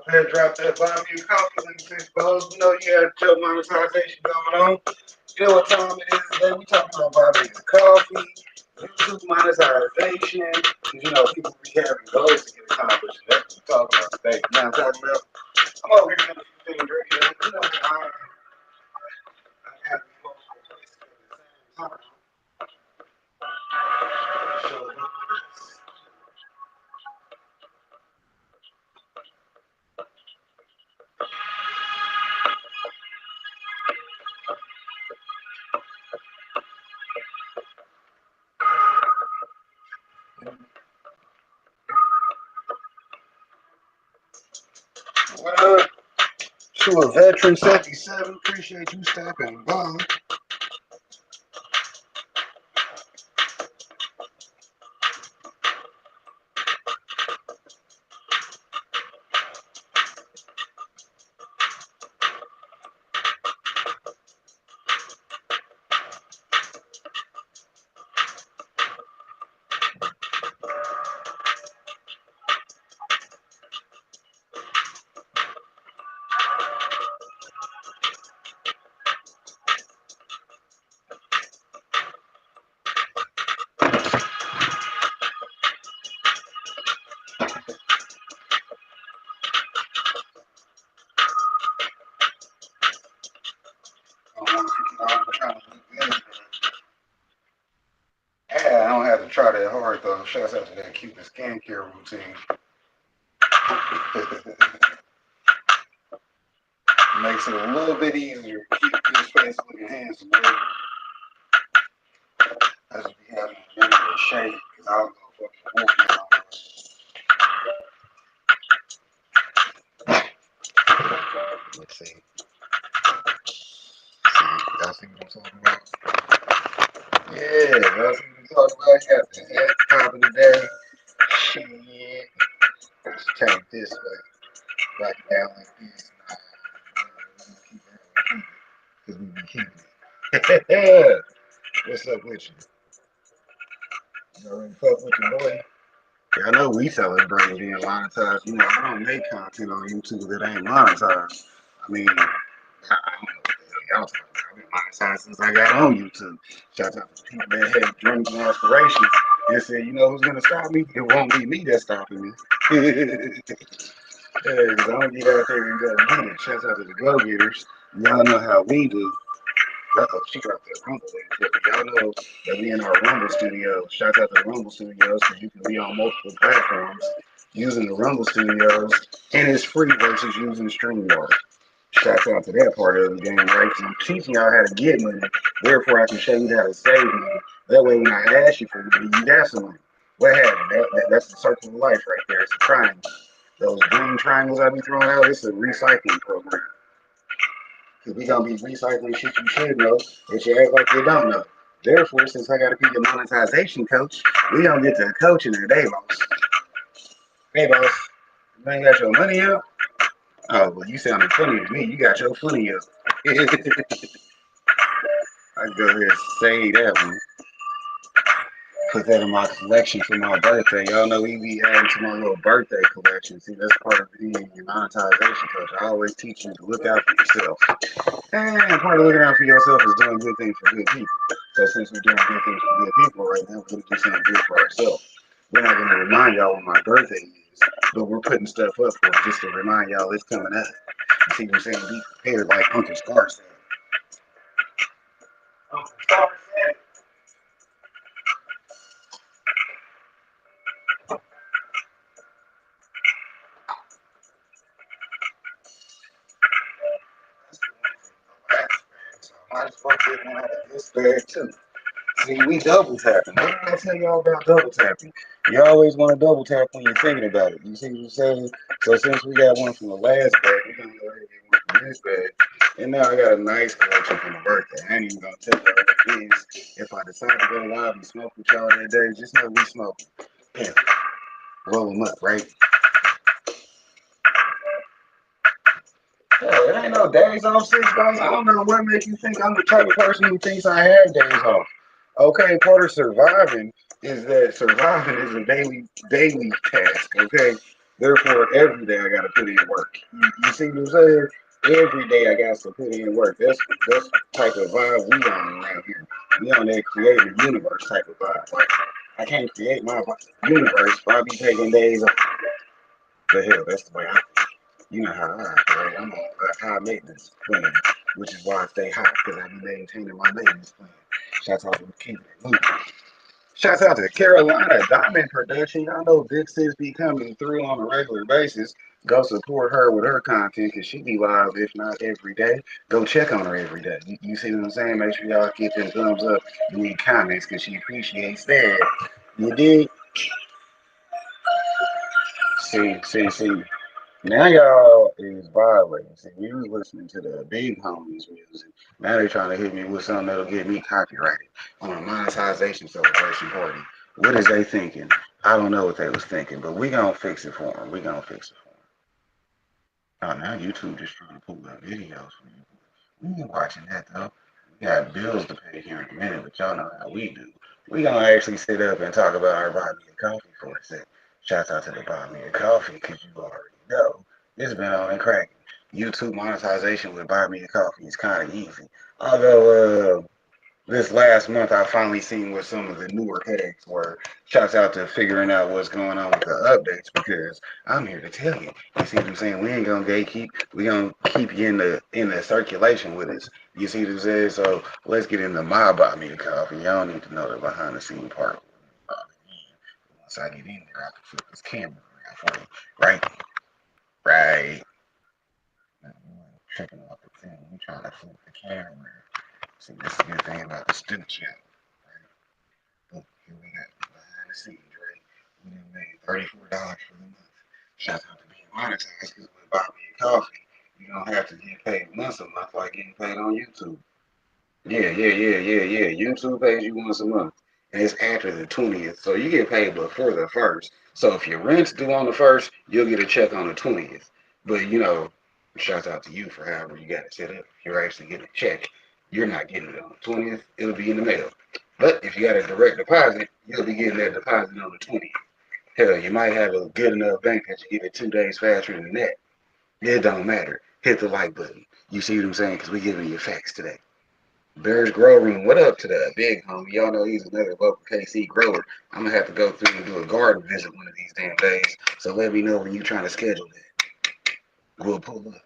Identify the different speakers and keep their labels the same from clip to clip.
Speaker 1: There, drop that buy me a coffee in 6 balls. You know you had your monetization going on. You know what time it is today? We talking about buy me a coffee, YouTube monetization. Cause you know people be having goals to get accomplished. And that's what we're talking about today. You know what I'm talking about? I'm over here getting a few things drinking. You know I have multiple places at the same time. So what up? To a veteran 77, appreciate you stopping by. I'm trying to look good. Yeah, I don't have to try that hard though. Shouts out to that cute skincare routine. Makes it a little bit easier to keep this face looking handsome. Right? I just be having a little bit of shape because I don't go fucking walking. Let's see. Y'all see what I'm talking about? Yeah, y'all see what I'm talking about? Got the head top of the day. Shit. Let's take this way. Back down like this. Because we be keeping it. What's up with you? You already fuck with your boy? Yeah, I know we celebrate being monetized. You know, I don't make content on YouTube that ain't monetized. I mean, I don't know what the hell y'all talking about. I've been monetized since I got on YouTube. Shout out to the people that had dreams and aspirations and said, you know who's going to stop me? It won't be me that's stopping me. Yeah, 'cause I'm going to get out there and go get it. Shout out to the go-getters. Y'all know how we do. Uh-oh, she dropped that Rumble link. Y'all know that we in our Rumble studio. Shout out to the Rumble studios because you can be on multiple platforms using the Rumble studios, and it's free versus using StreamYard. Shout out to that part of the game, right? So I'm teaching y'all how to get money. Therefore, I can show you how to save money. That way, when I ask you for money, you got some money. What happened? That's the circle of life right there. It's a triangle. Those green triangles I be throwing out, it's a recycling program. Because we gonna be recycling shit you should know that you act like you don't know. Therefore, since I gotta be your monetization coach, we gonna get to coaching today, boss. Hey, boss, you ain't got your money up? Oh, well, you sounding funny to me. You got your funny up. I go ahead and say that one. Put that in my collection for my birthday. Y'all know we be adding to my little birthday collection. See, that's part of being your monetization coach. I always teach you to look out for yourself. And part of looking out for yourself is doing good things for good people. So since we're doing good things for good people right now, we're going to do something good for ourselves. We're not going to remind y'all when my birthday is, but we're putting stuff up for it just to remind y'all it's coming up. You see what I'm saying? Be prepared like Uncle Scar said. Uncle Scar said. So I might as well get one out of this bag too. See, we double tapping. What did I tell y'all about double tapping? You always want to double tap when you're thinking about it. You see what I'm saying? So since we got one from the last bag, we're gonna go ahead and get one from this bag. And now I got a nice collection for my birthday. I ain't even gonna tell y'all what it is. If I decide to go live and smoke with y'all that day, just know we smoking. Yeah, roll them up, right? Yeah, it ain't no days off, 6 days. I don't know what makes you think I'm the type of person who thinks I have days off. Okay, part of surviving is that surviving is a daily task. Okay, therefore every day I gotta put in work. You see what I'm saying? Every day I got to put in work. That's the type of vibe we on around here. We on that creative universe type of vibe. Like I can't create my universe if I be taking days off. The hell, that's the way I think. You know how I operate. I'm on a high maintenance plan, which is why I stay hot because I be maintaining my maintenance plan. Shout out to keeping it moving. Shouts out to Carolina Diamond Production. Y'all know Big Sis be coming through on a regular basis. Go support her with her content because she be live, if not every day. Go check on her every day. You see what I'm saying? Make sure y'all get them thumbs up in the comments because she appreciates that. You did? See. Now y'all is violating. See, we was listening to the big homies music. Now they trying to hit me with something that'll get me copyrighted on a monetization celebration party. What is they thinking? I don't know what they was thinking, but we gonna fix it for them. We gonna fix it for them. Oh, now YouTube just trying to pull up videos for you. We ain't watching that though. We got bills to pay here in a minute, but y'all know how we do. We gonna actually sit up and talk about our buy me a coffee for a sec. Shout out to the buy me a coffee because you already know it's been on and cracking. YouTube monetization with buy me a coffee is kind of easy. Although this last month I finally seen what some of the newer headaches were. Shouts out to figuring out what's going on with the updates because I'm here to tell you. You see what I'm saying? We ain't gonna gatekeep. We gonna keep you in the circulation with us. You see what I'm saying? So let's get into my buy me a coffee. Y'all need to know the behind the scene part. Once I get in there, I can flip this camera around for you. Right? Right. Checking out the thing. We trying to flip the camera. See, this is the good thing about the student channel. Boom, here we got behind the scenes, right? We done made $34 for the month. Shout out to being monetized because with Buy Me a Coffee, you don't have to get paid once a month like getting paid on YouTube. Yeah. YouTube pays you once a month, and it's after the 20th, so you get paid before the first. So if your rent's due on the first, you'll get a check on the 20th. But shouts out to you for however you got it set up. If you're actually getting a check, you're not getting it on the 20th. It'll be in the mail. But if you got a direct deposit, you'll be getting that deposit on the 20th. Hell, you might have a good enough bank that you get it 2 days faster than that. It don't matter. Hit the like button. You see what I'm saying? Because we're giving you facts today. Bears Grow Room, what up to the big homie? Y'all know he's another local KC grower. I'm gonna have to go through and do a garden visit one of these damn days. So let me know when you're trying to schedule that. We'll pull up.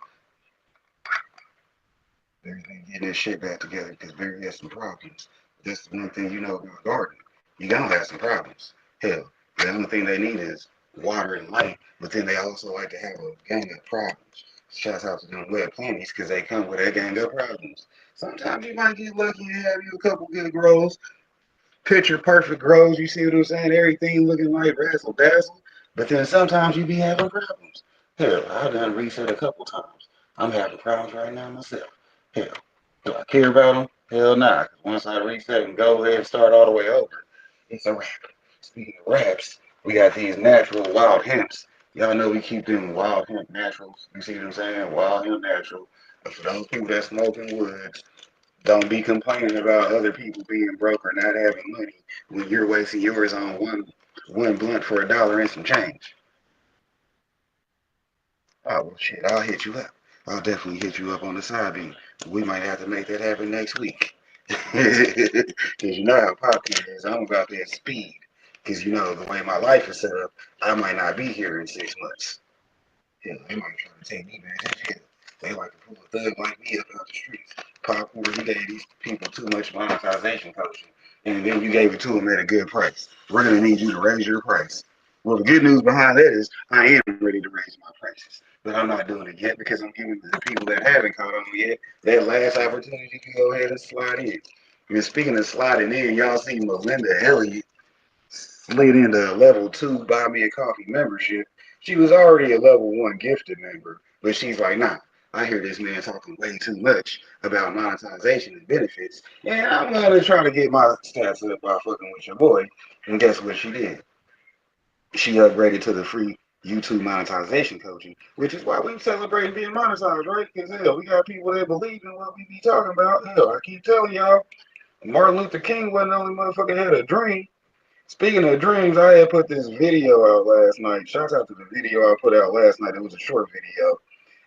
Speaker 1: Barry's been getting this shit back together because Barry has some problems. That's the one thing you know about gardening. You gonna have some problems. Hell, the only thing they need is water and light, but then they also like to have a gang of problems. Shouts out to them wet planties because they come with that gang of problems. Sometimes you might get lucky and have you a couple good grows. Picture perfect grows, you see what I'm saying? Everything looking like razzle dazzle. But then sometimes you be having problems. Hell, I've done reset a couple times. I'm having problems right now myself. Hell, do I care about them? Hell nah. 'Cause once I reset and go ahead and start all the way over, it's a wrap. Speaking of wraps, we got these natural wild hemps. Y'all know we keep them wild hemp naturals. You see what I'm saying? Wild hemp natural. But for those people that smoke in woods, don't be complaining about other people being broke or not having money when you're wasting yours on one blunt for $1 and some change. Oh well, shit, I'll hit you up. I'll definitely hit you up on the side beam. We might have to make that happen next week. Because you know how Popcorn is. I'm about that speed. Because the way my life is set up, I might not be here in 6 months. Hell, they might try to take me back to jail. They like to pull a thug like me up out the streets. Popcorn, you gave these people too much monetization coaching, and then you gave it to them at a good price. We're going to need you to raise your price. Well, the good news behind that is I am ready to raise my prices, but I'm not doing it yet because I'm giving the people that haven't caught on yet that last opportunity to go ahead and slide in. And speaking of sliding in, y'all see Melinda Elliott slid into a level 2 buy me a coffee membership. She was already a level 1 gifted member, but she's like, nah, I hear this man talking way too much about monetization and benefits, and I'm gonna try to get my stats up by fucking with your boy. And guess what she did? She upgraded to the free YouTube monetization coaching, which is why we celebrate being monetized, right? Because hell, we got people that believe in what we be talking about. Hell, I keep telling y'all, Martin Luther King wasn't the only motherfucker that had a dream. Speaking of dreams, I had put this video out last night. Shout out to the video I put out last night. It was a short video.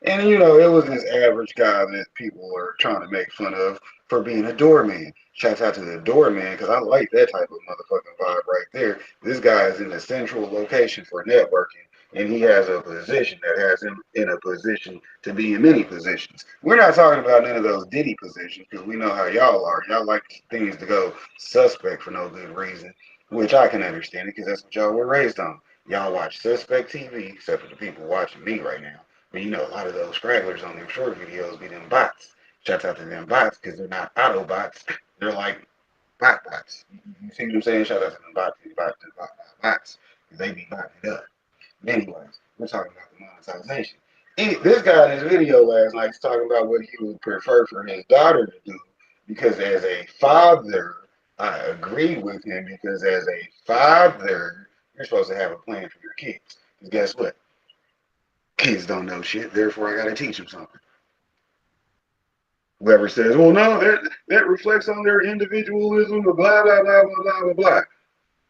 Speaker 1: And it was this average guy that people were trying to make fun of for being a doorman. Shouts out to the doorman because I like that type of motherfucking vibe right there. This guy is in a central location for networking, and he has a position that has him in a position to be in many positions. We're not talking about none of those Diddy positions because we know how y'all are. Y'all like things to go suspect for no good reason, which I can understand it because that's what y'all were raised on. Y'all watch suspect TV, except for the people watching me right now. But a lot of those stragglers on them short videos be them bots. Shouts out to them bots because they're not Autobots. They're like bots. You see what I'm saying? Shout out to them bots. They be botting it up. But anyways, we're talking about the monetization. This guy in his video last night is talking about what he would prefer for his daughter to do because as a father, I agree with him because as a father, you're supposed to have a plan for your kids. Because guess what? Kids don't know shit, therefore I gotta teach them something. Whoever says, well, no, that reflects on their individualism, blah, blah, blah, blah, blah, blah, blah.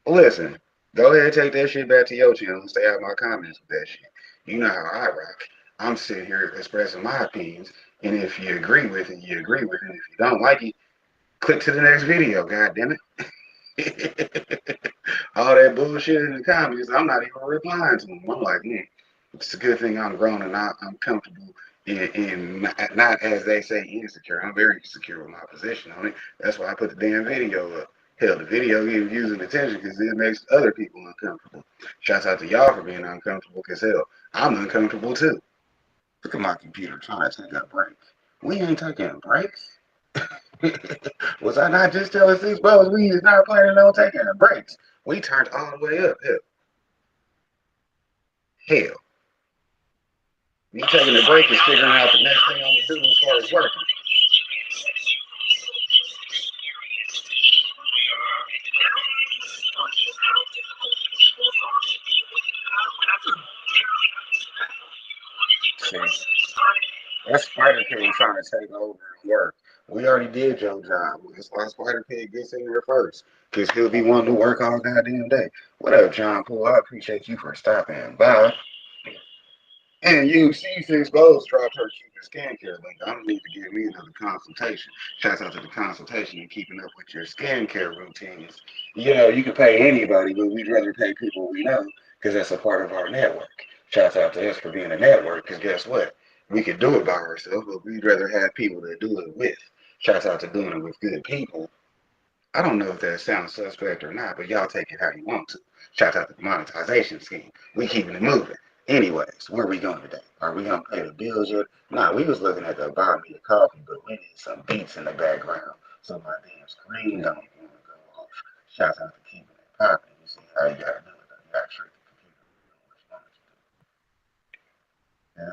Speaker 1: Listen, go ahead and take that shit back to your channel and stay out my comments with that shit. You know how I rock. I'm sitting here expressing my opinions, and if you agree with it, you agree with it. If you don't like it, click to the next video, god damn it. All that bullshit in the comments, I'm not even replying to them. I'm like, man, it's a good thing I'm grown and I'm comfortable and not, as they say, insecure. I'm very secure with my position on it. That's why I put the damn video up. Hell, the video gets views and attention because it makes other people uncomfortable. Shouts out to y'all for being uncomfortable because hell, I'm uncomfortable too. Look at my computer trying to take a break. We ain't taking breaks. Was I not just telling Six Brothers we is not planning on taking a breaks? We turned all the way up. Hell, me taking a break is figuring out the next thing I'm gonna do as far as working. Spider Pig trying to take over and work. We already did your job. That's why Spider Pig gets in there first. Because he'll be wanting to work all goddamn day. What up, John Poole? I appreciate you for stopping by. And you see Six Bowls dropped her cupid skincare link. I don't need to give me another consultation. Shouts out to the consultation and keeping up with your skincare routines. You know, you can pay anybody, but we'd rather pay people we know because that's a part of our network. Shouts out to us for being a network because guess what? We could do it by ourselves, but we'd rather have people to do it with. Shouts out to doing it with good people. I don't know if that sounds suspect or not, but y'all take it how you want to. Shout out to the monetization scheme. We keeping it moving. Anyways, where are we going today? Are we gonna pay the bills yet? Nah, we was looking at the buy me a coffee, but we need some beats in the background, so my damn screen don't want to go off. Shout out to keeping it popping. You see how you gotta do it though. You gotta trick the computer to do what you want it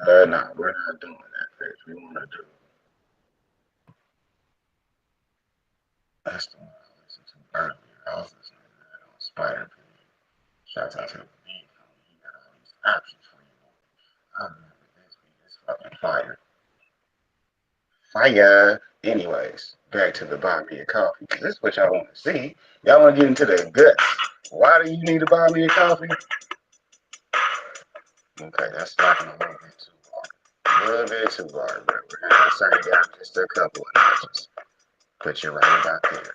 Speaker 1: to do. Nah, we're not doing that, Chris. We wanna do that's the one I listened to earlier. I was listening to that on Spider Pig. Shout out to the beat. He got all these options for you. I remember this beat. It's fucking fire. Fire. Anyways, back to the buy me a coffee. This is what y'all want to see. Y'all want to get into the guts. Why do you need to buy me a coffee? Okay, that's stopping a little bit too hard. A little bit too hard, but we're going to turn it down just a couple of notches. Put you right about there.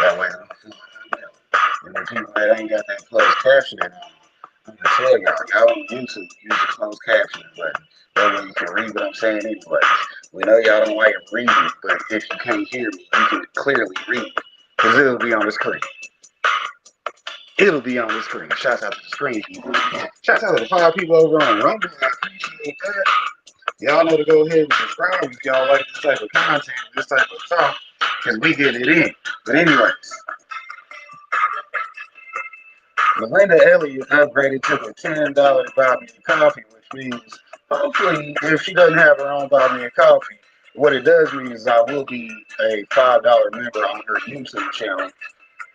Speaker 1: That way I don't feel like I'm yelling. And the people that ain't got that closed captioning on, I'm gonna tell y'all on YouTube, use the closed captioning button. That way you can read what I'm saying anyway. We know y'all don't like reading, but if you can't hear me, you can clearly read. Because it'll be on the screen. It'll be on the screen. Shouts out to the screen people. Shouts out to the 5 people over on Rumble. I appreciate that. Y'all know to go ahead and subscribe if y'all like this type of content, this type of talk, because we get it in. But anyways, Melinda Elliott upgraded to the $10 buy me a coffee, which means hopefully if she doesn't have her own buy me a coffee, what it does mean is I will be a $5 member on her YouTube channel.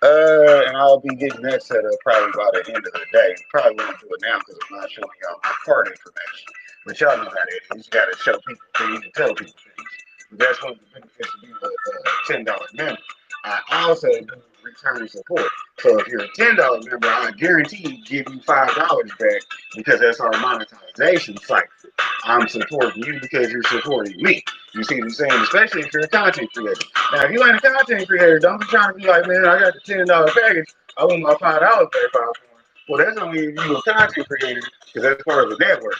Speaker 1: And I'll be getting that set up probably by the end of the day. Probably won't do it now because I'm not showing y'all my card information. But y'all know how that is. You gotta show people things and tell people things. That's one of the benefits of being a $10 member. I also do return support. So if you're a $10 member, I guarantee give you $5 back because that's our monetization cycle. I'm supporting you because you're supporting me. You see what I'm saying? Especially if you're a content creator. Now, if you ain't a content creator, don't be trying to be like, man, I got the $10 package. I want my $5 back. Well, that's only if you're a content creator because that's part of the network.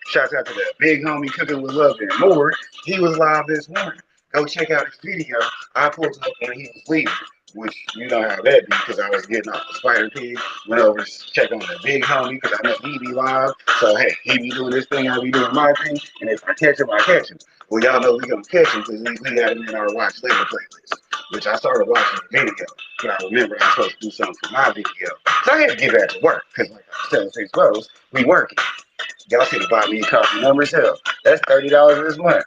Speaker 1: Shouts out to that big homie Cooking with Love and More. He was live this morning. Go check out his video. I pulled up when he was leaving, which you know how that be because I was getting off the Spider Pig. Went over to check on the big homie because I know he be live. So, hey, he be doing this thing, I be doing my thing. And if I catch him, I catch him. Well, y'all know we gonna catch him because we got him in our Watch Later playlist, which I started watching the video. But I remember I'm supposed to do something for my video. So I had to get back to work because, like I was telling Six Bros, we working. Y'all see the buy me a coffee numbers hell. That's $30 this month.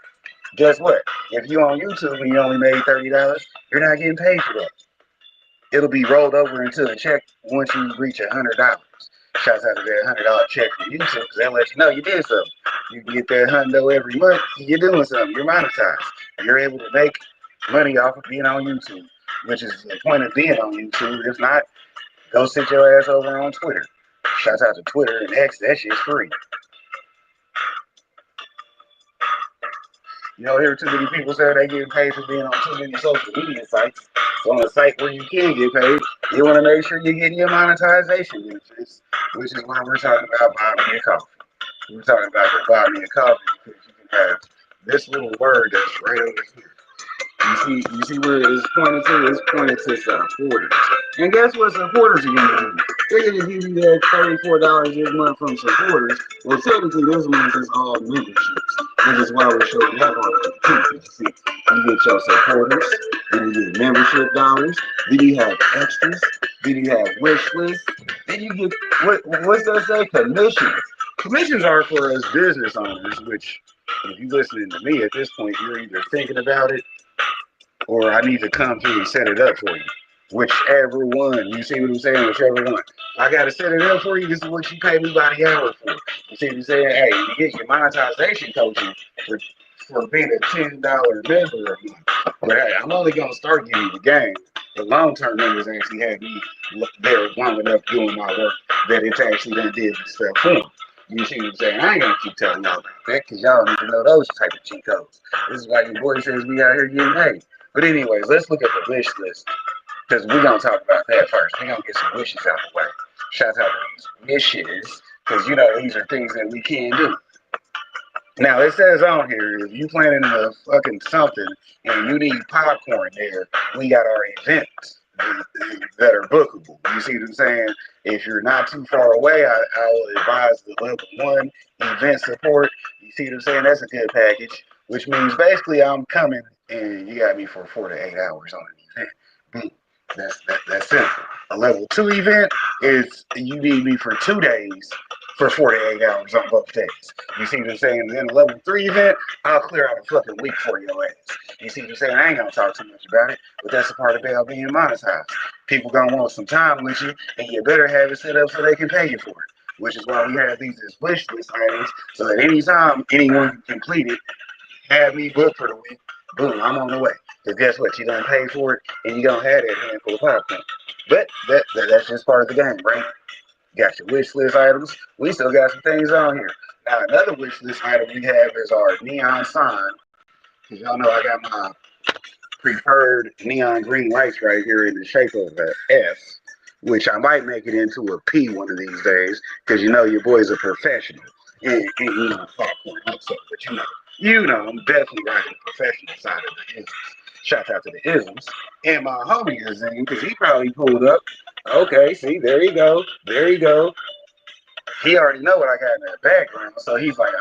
Speaker 1: Guess what? If you on YouTube and you only made $30, you're not getting paid for that. It'll be rolled over into a check once you reach $100. Shouts out to that $100 check from YouTube because they'll let you know you did something. You can get that $100 every month. You're doing something. You're monetized. You're able to make money off of being on YouTube, which is the point of being on YouTube. If not, go sit your ass over on Twitter. Shouts out to Twitter and X. That shit's free. You don't hear too many people say they get paid for being on too many social media sites. So on a site where you can get paid, you want to make sure you're getting your monetization benefits, which is why we're talking about buy me a coffee. We're talking about the buy me a coffee because you can have this little word that's right over here. You see where it's pointed to? It's pointed to supporters. And guess what supporters are going to do? They're going to give you that $34 this month from supporters. Well, technically, this month is all memberships, which is why we're showing that part. You see, you get your supporters, then you get membership dollars, then you have extras, then you have wish lists, then you get, what's that say? Commissions. Commissions are for us business owners, which, if you're listening to me at this point, you're either thinking about it or I need to come through and set it up for you. Whichever one. You see what I'm saying? Whichever one. I got to set it up for you. This is what you pay me by the hour for. You see what I'm saying? Hey, you get your monetization coaching for for being a $10 member of mine. But hey, I'm only gonna start giving you the game. The long-term members actually had me there long enough doing my work that it's actually done did the stuff for them. You see what I'm saying? I ain't gonna keep telling y'all about that because y'all need to know those type of cheat codes. This is why your boy says we out here getting paid. But anyways, let's look at the wish list because we're gonna talk about that first. We're gonna get some wishes out of the way. Shout out to these wishes because you know these are things that we can do. Now it says on here, if you planning a fucking something and you need popcorn there, we got our events that are bookable. You see what I'm saying? If you're not too far away, I will advise the level 1 event support. You see what I'm saying? That's a good package, which means basically I'm coming and you got me for 4 to 8 hours on an event. Boom. That's simple. A level 2 event is you need me for 2 days for 48 hours on both days. You see what I'm saying? And then a level 3 event, I'll clear out a fucking week for your ass. You see what I'm saying? I ain't gonna talk too much about it, but that's a part about being monetized. People gonna want some time with you, and you better have it set up so they can pay you for it. Which is why we have these as wish list items, so that anytime anyone can complete it, have me booked for the week, boom, I'm on the way. Because guess what? You done pay for it, and you gonna have that handful of popcorn. But that's just part of the game, right? Got your wish list items. We still got some things on here. Now, another wish list item we have is our neon sign. Because y'all know I got my preferred neon green lights right here in the shape of an S, which I might make it into a P one of these days. Because you know your boy's a professional. And you know, popcorn also. But you know, I'm definitely right on the professional side of the isms. Shout out to the isms. And my homie is in, because he probably pulled up. Okay, see, there you go. There you go. He already know what I got in that background, so he's like,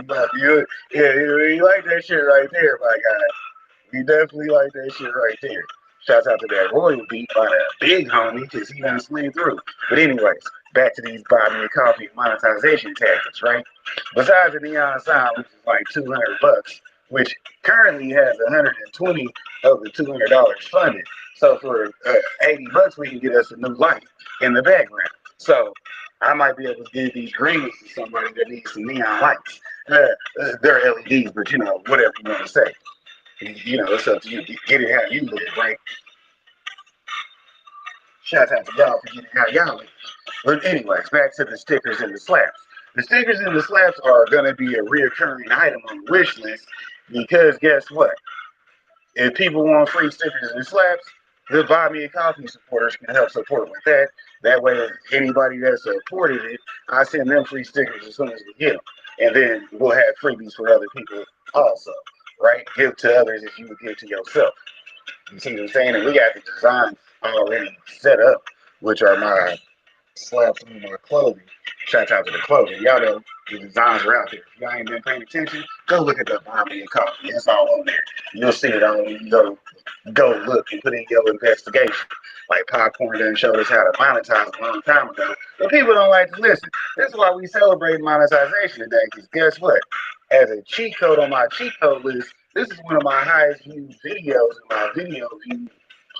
Speaker 1: yeah, you like that shit right there, my guy. You definitely like that shit right there. Shouts out to that royal beat by that big homie, because he done slid through. But anyways, back to these buy me a coffee monetization tactics, right? Besides the neon sign, which is like $200, which currently has 120 of the $200 funded. So for $80, we can get us a new light in the background. So I might be able to give these greens to somebody that needs some neon lights. They're LEDs, but you know, whatever you want to say. You know, it's up to you. Get it how you live, right? Shout out to y'all for getting how y'all live. But anyways, back to the stickers and the slaps. The stickers and the slaps are going to be a reoccurring item on the wish list because guess what? If people want free stickers and slaps, the Buy Me a Coffee supporters can help support with that. That way, anybody that supported it, I send them free stickers as soon as we get them. And then we'll have freebies for other people also, right? Give to others as you would give to yourself. You see what I'm saying? And we got the designs already set up, which are my slaps on my clothing. Shout out to the clothing. Y'all know the designs are out there. If y'all ain't been paying attention, go look at the Buy Me a Coffee. It's all on there. You'll see it all when you go look and put in your investigation. Like Popcorn done showed us how to monetize a long time ago, but people don't like to listen. This is why we celebrate monetization today, because guess what? As a cheat code on my cheat code list, this is one of my highest viewed videos in my video view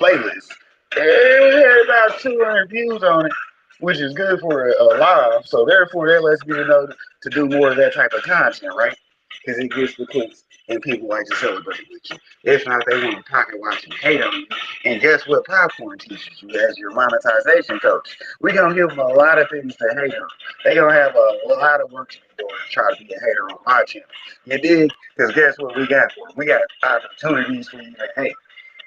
Speaker 1: playlist. It had about 200 views on it, which is good for a live. So therefore, that lets me know to do more of that type of content, right? Because it gets the clicks and people like to celebrate with you. If not, they want to pocket watch and hate on you. And guess what Popcorn teaches you as your monetization coach? We're going to give them a lot of things to hate on. They're going to have a lot of work to be doing to try to be a hater on my channel. You dig? Because guess what we got for them? We got opportunities for you to hate.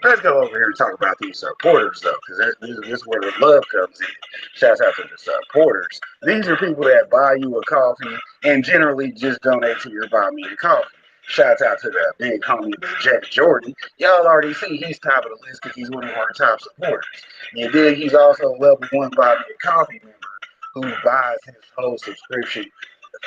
Speaker 1: Let's go over here and talk about these supporters, though, because this is where the love comes in. Shouts out to the supporters. These are people that buy you a coffee and generally just donate to your Buy Me a Coffee. Shouts out to the big homie, Jack Jordan. Y'all already see he's top of the list because he's one of our top supporters. You dig? He's also a level 1 Buy Me a Coffee member who buys his whole subscription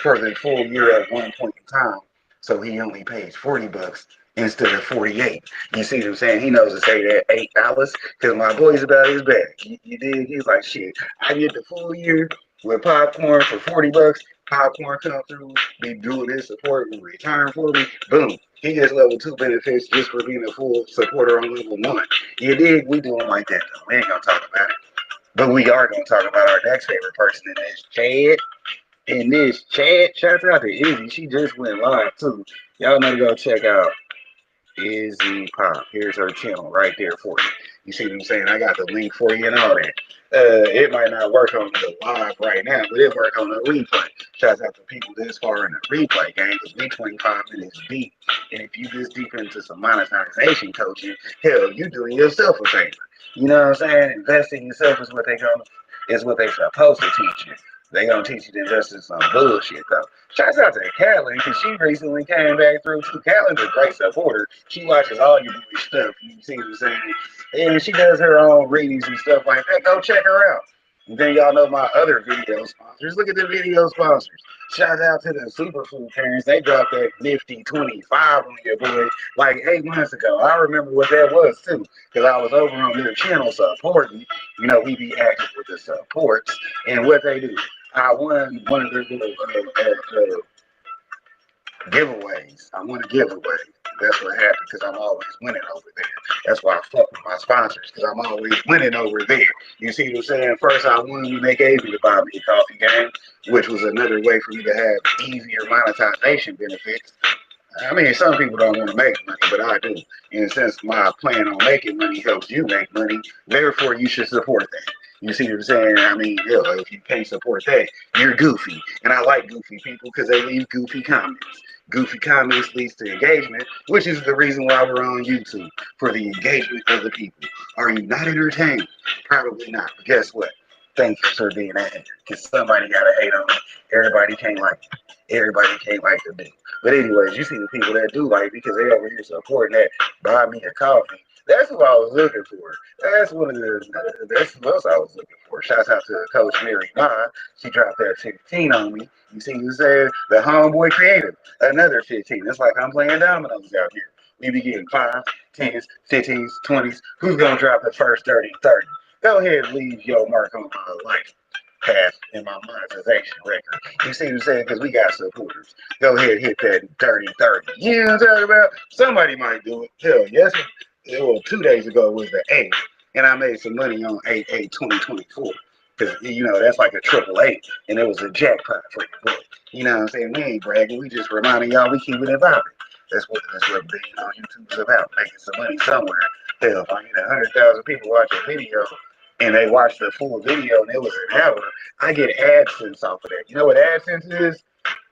Speaker 1: for the full year at one point in time. So he only pays $40 instead of 48. You see what I'm saying? He knows to say that $8 because my boy's about his bag. You dig? He's like, shit, I get the full year with popcorn for $40. Popcorn come through, be doing his support in return for me. Boom. He gets level 2 benefits just for being a full supporter on level 1. You dig? We do him like that though. We ain't gonna talk about it. But we are gonna talk about our next favorite person in this, Chad. And this Chad, shout out to Izzy. She just went live too. Y'all know to go check out Izzy Pop. Here's her channel right there for you. You see what I'm saying? I got the link for you and all that. It might not work on the live right now, but it work on the replay. Shouts out to people this far in the replay game because we 25 minutes deep. And if you this deep into some monetization coaching, hell, you doing yourself a favor. You know what I'm saying? Investing in yourself is what they supposed to teach you. They gonna teach you to invest in some bullshit though. Shouts out to Catelyn because she recently came back through too. Catelyn's a great supporter. She watches all your boy stuff. You see what I'm saying? And she does her own readings and stuff like that. Go check her out. And then y'all know my other video sponsors. Look at the video sponsors. Shout out to the Superfood parents. They dropped that nifty 25 on your boy like 8 months ago. I remember what that was too, because I was over on their channel supporting. You know, we be active with the supports and what they do. I won one of their little giveaways. I won a giveaway. That's what happened because I'm always winning over there. That's why I fuck with my sponsors because I'm always winning over there. You see what I'm saying? First, I won when they gave me the buy me a coffee game, which was another way for me to have easier monetization benefits. I mean, some people don't want to make money, but I do. And since my plan on making money helps you make money, therefore you should support that. You see what I'm saying? I mean, if you can't support that, you're goofy. And I like goofy people because they leave goofy comments. Goofy comments leads to engagement, which is the reason why we're on YouTube, for the engagement of the people. Are you not entertained? Probably not. But guess what? Thanks for being a hater, because somebody got to hate on it. Everybody can't like it. Everybody can't like the dude. But anyways, you see the people that do like because they over here supporting that buy me a coffee. That's what I was looking for. That's what else I was looking for. Shouts out to Coach Mary Ma. She dropped that 15 on me. You see who said the homeboy creative. Another 15. It's like I'm playing dominoes out here. We be getting 5s, 10s, 15s, 20s. Who's gonna drop the first 30? Go ahead and leave your mark on my life path in my monetization record. You see what I'm saying? Because we got supporters. Go ahead and hit that 30. You know what I'm talking about? Somebody might do it. Hell, yes. Well, 2 days ago was the 8th, and I made some money on 8/8/2024. Because, that's like a triple eight, and it was a jackpot for your boy. You know what I'm saying? We ain't bragging. We just reminding y'all we keep it involved. That's what being on YouTube is about, making some money somewhere. Hell, if I get 100,000 people watch a video, and they watch the full video, and it was an hour, I get AdSense off of that. You know what AdSense is?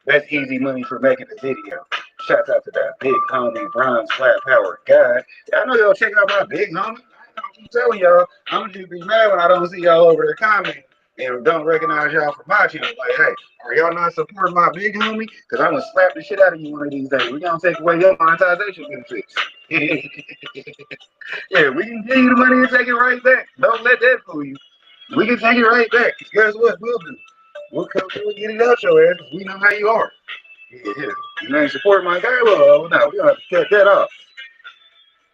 Speaker 1: That's easy money for making the video. Shouts out to that big homie, bronze flat power guy. Y'all know y'all check out my big homie. I keep telling y'all, I'm gonna just be mad when I don't see y'all over there commenting and don't recognize y'all from my channel. Like, hey, are y'all not supporting my big homie? Because I'm gonna slap the shit out of you one of these days. We're gonna take away your monetization benefits. Yeah, we can give you the money and take it right back. Don't let that fool you. We can take it right back. Guess what? We'll do. We'll come through and get it out your ass. We know how you are. Yeah. You ain't support my guy? Well, no, we gonna have to cut that off.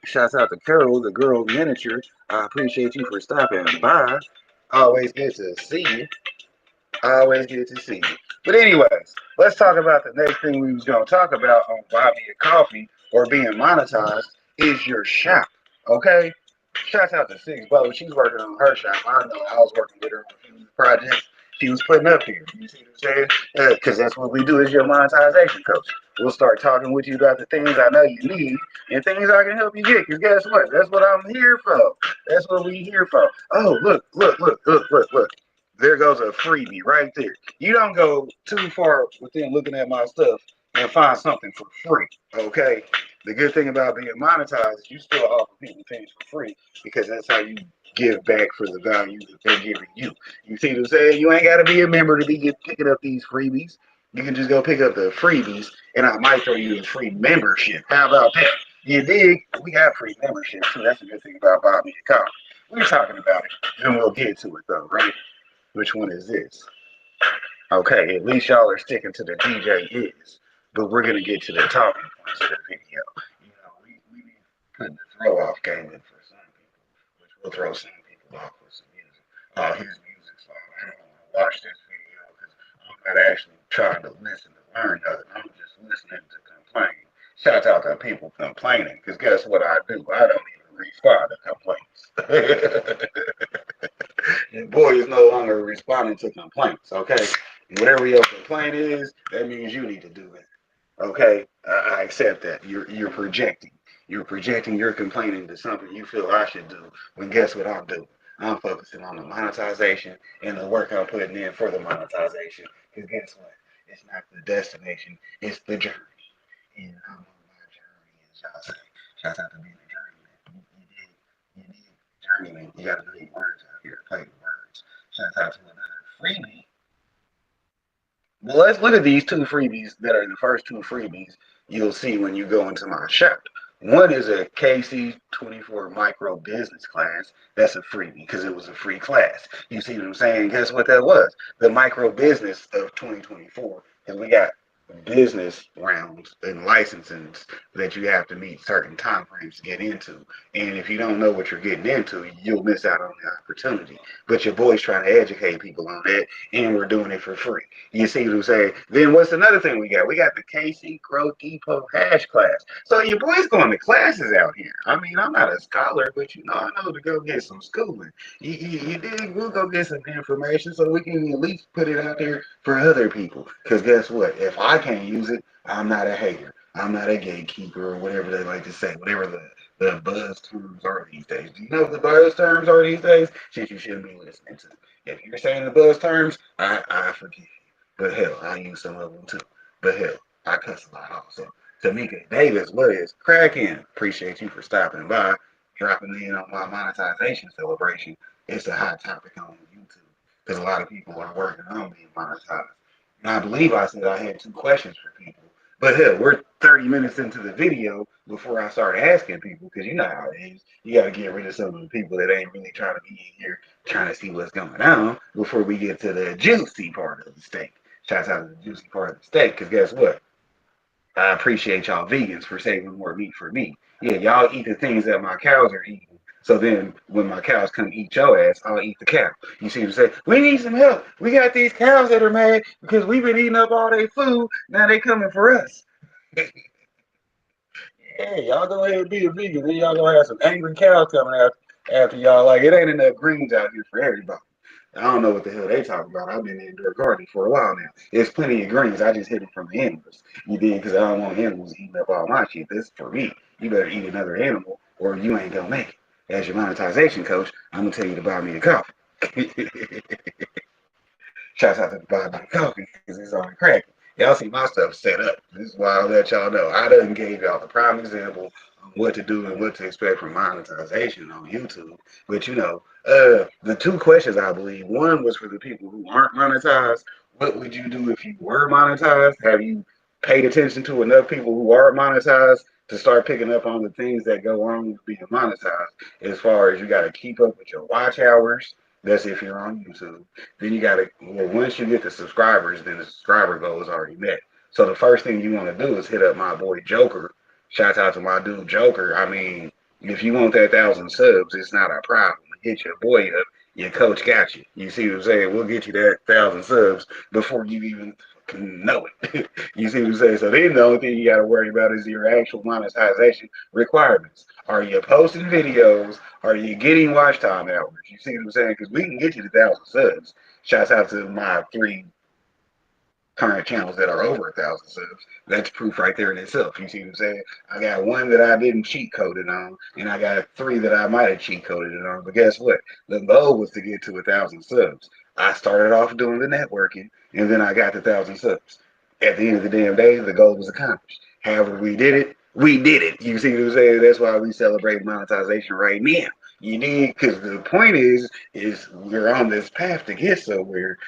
Speaker 1: Shouts out to Carol, the girl miniature. I appreciate you for stopping by. Always good to see you. Always good to see you. But anyways, let's talk about the next thing we was gonna talk about on Buy Me a Coffee or being monetized is your shop. Okay? Shouts out to Six Bo. She's working on her shop. I know I was working with her on a few projects she was putting up here. You see what I'm saying? Because that's what we do as your monetization coach. We'll start talking with you about the things I know you need and things I can help you get. Because guess what? That's what I'm here for. That's what we here for. Oh, look. There goes a freebie right there. You don't go too far within looking at my stuff and find something for free. Okay? The good thing about being monetized is you still offer people things for free because that's how you give back for the value that they're giving you. You see what I'm saying? You ain't got to be a member to be picking up these freebies. You can just go pick up the freebies, and I might throw you a free membership. How about that? You dig? We got free membership too. That's a good thing about Buy Me a Coffee. We're talking about it, and we'll get to it though, right? Which one is this? Okay, at least y'all are sticking to the DJ is, but we're gonna get to the talking points of the video. We need to put the throw off game in for some people, which will throw some people off with some music. Oh, his music song. I don't want to watch this video because I'm not actually trying to listen to learn nothing. I'm just listening to complain. Shout out to people complaining, because guess what I do? I don't even respond to complaints. Your boy is no longer responding to complaints, okay? Whatever your complaint is, that means you need to do it. Okay, I accept that. You're projecting. You're projecting your complaint into something you feel I should do. When guess what I'm doing? I'm focusing on the monetization and the work I'm putting in for the monetization. Because guess what? It's not the destination. It's the journey. And I'm on my journey, as y'all say. Shout out to being a journeyman. You need journeyman. You got to make words out here. Play the words. Shout out to another freebie. Well, let's look at these two freebies that are the first two freebies you'll see when you go into my shop. One is a KC24 micro business class. That's a freebie because it was a free class. You see what I'm saying? Guess what that was? The micro business of 2024. And we got business rounds and licenses that you have to meet certain time frames to get into. And if you don't know what you're getting into, you'll miss out on the opportunity. But your boy's trying to educate people on that, and we're doing it for free. You see what I'm saying? Then what's another thing we got? We got the KC Growth Depot hash class. So your boy's going to classes out here. I mean, I'm not a scholar, but I know to go get some schooling. You dig? We'll go get some information so we can at least put it out there for other people. Because guess what? If I can't use it, I'm not a hater. I'm not a gatekeeper or whatever they like to say, whatever the buzz terms are these days. Do you know what the buzz terms are these days? Shit you shouldn't be listening to. If you're saying the buzz terms, I forgive you. But hell, I use some of them too. But hell, I cuss a lot also. Tamika Davis, what is cracking? Appreciate you for stopping by, dropping in on my monetization celebration. It's a hot topic on YouTube because a lot of people are working on being monetized. And I believe I said I had two questions for people. But hell, we're 30 minutes into the video before I start asking people because you know how it is. You got to get rid of some of the people that ain't really trying to be in here trying to see what's going on before we get to the juicy part of the steak. Shouts out to the juicy part of the steak because guess what? I appreciate y'all vegans for saving more meat for me. Yeah, y'all eat the things that my cows are eating. So then when my cows come eat your ass, I'll eat the cow. You see what I'm saying? We need some help. We got these cows that are mad because we've been eating up all their food. Now they coming for us. Yeah, y'all go ahead and be a vegan. Then y'all gonna have some angry cows coming after y'all. Like it ain't enough greens out here for everybody. I don't know what the hell they talking about. I've been indoor gardening for a while now. There's plenty of greens. I just hid them from the animals. You did because I don't want animals eating up all my shit. This is for me. You better eat another animal or you ain't gonna make it. As your monetization coach, I'm gonna tell you to buy me a coffee. Shouts out to the buy me a coffee because it's on cracking. Y'all see my stuff set up. This is why I'll let y'all know. I done gave y'all the prime example on what to do and what to expect from monetization on YouTube. But the two questions I believe, one was for the people who aren't monetized. What would you do if you were monetized? Have you paid attention to enough people who are monetized to start picking up on the things that go wrong with being monetized? As far as you got to keep up with your watch hours. That's if you're on YouTube. Then you got to, once you get the subscribers, then the subscriber goal is already met. So the first thing you want to do is hit up my boy Joker. Shout out to my dude Joker. I mean, if you want that 1,000 subs, it's not a problem. Hit your boy up. Your coach got you. You see what I'm saying? We'll get you that 1,000 subs before you even know it. You see what I'm saying? So then the only thing you got to worry about is your actual monetization requirements. Are you posting videos? Are you getting watch time hours? You see what I'm saying? Because we can get you to 1,000 subs. Shouts out to my three current channels that are over 1,000 subs. That's proof right there in itself. You see what I'm saying? I got one that I didn't cheat coded on, and I got three that I might have cheat coded it on. But guess what? The goal was to get to 1,000 subs. I started off doing the networking, and then I got to 1,000 subs. At the end of the damn day, the goal was accomplished. However, we did it. We did it. You see what I'm saying? That's why we celebrate monetization right now. You need, because the point is we're on this path to get somewhere,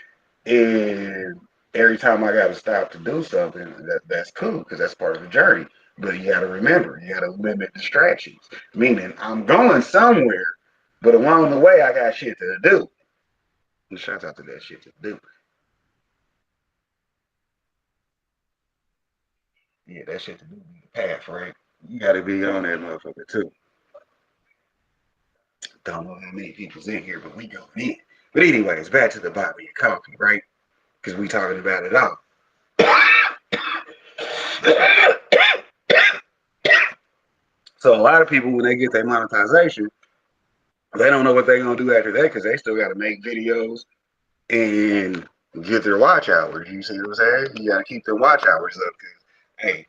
Speaker 1: and every time I got to stop to do something, that's cool because that's part of the journey. But you got to remember, you got to limit distractions. Meaning, I'm going somewhere, but along the way, I got shit to do. And shout out to that shit to do. Yeah, that shit to do be the path, right? You got to be on that motherfucker too. Don't know how many people's in here, but we going in. But anyways, back to the Bobby and Coffee, right? Because we talking about it all. So a lot of people, when they get their monetization, they don't know what they're gonna do after that because they still got to make videos and get their watch hours. You see what I'm saying? You gotta keep their watch hours up. Cause hey,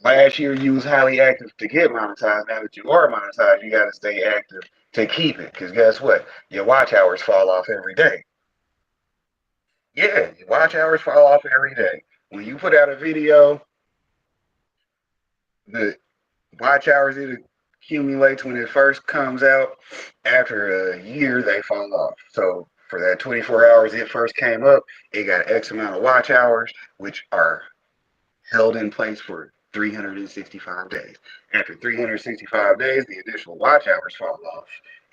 Speaker 1: last year you was highly active to get monetized. Now that you are monetized, you gotta stay active to keep it. Cause guess what? Your watch hours fall off every day. Yeah, your watch hours fall off every day. When you put out a video, the watch hours it accumulates when it first comes out. After a year, they fall off. So for that 24 hours it first came up, it got X amount of watch hours, which are held in place for 365 days. After 365 days, the additional watch hours fall off.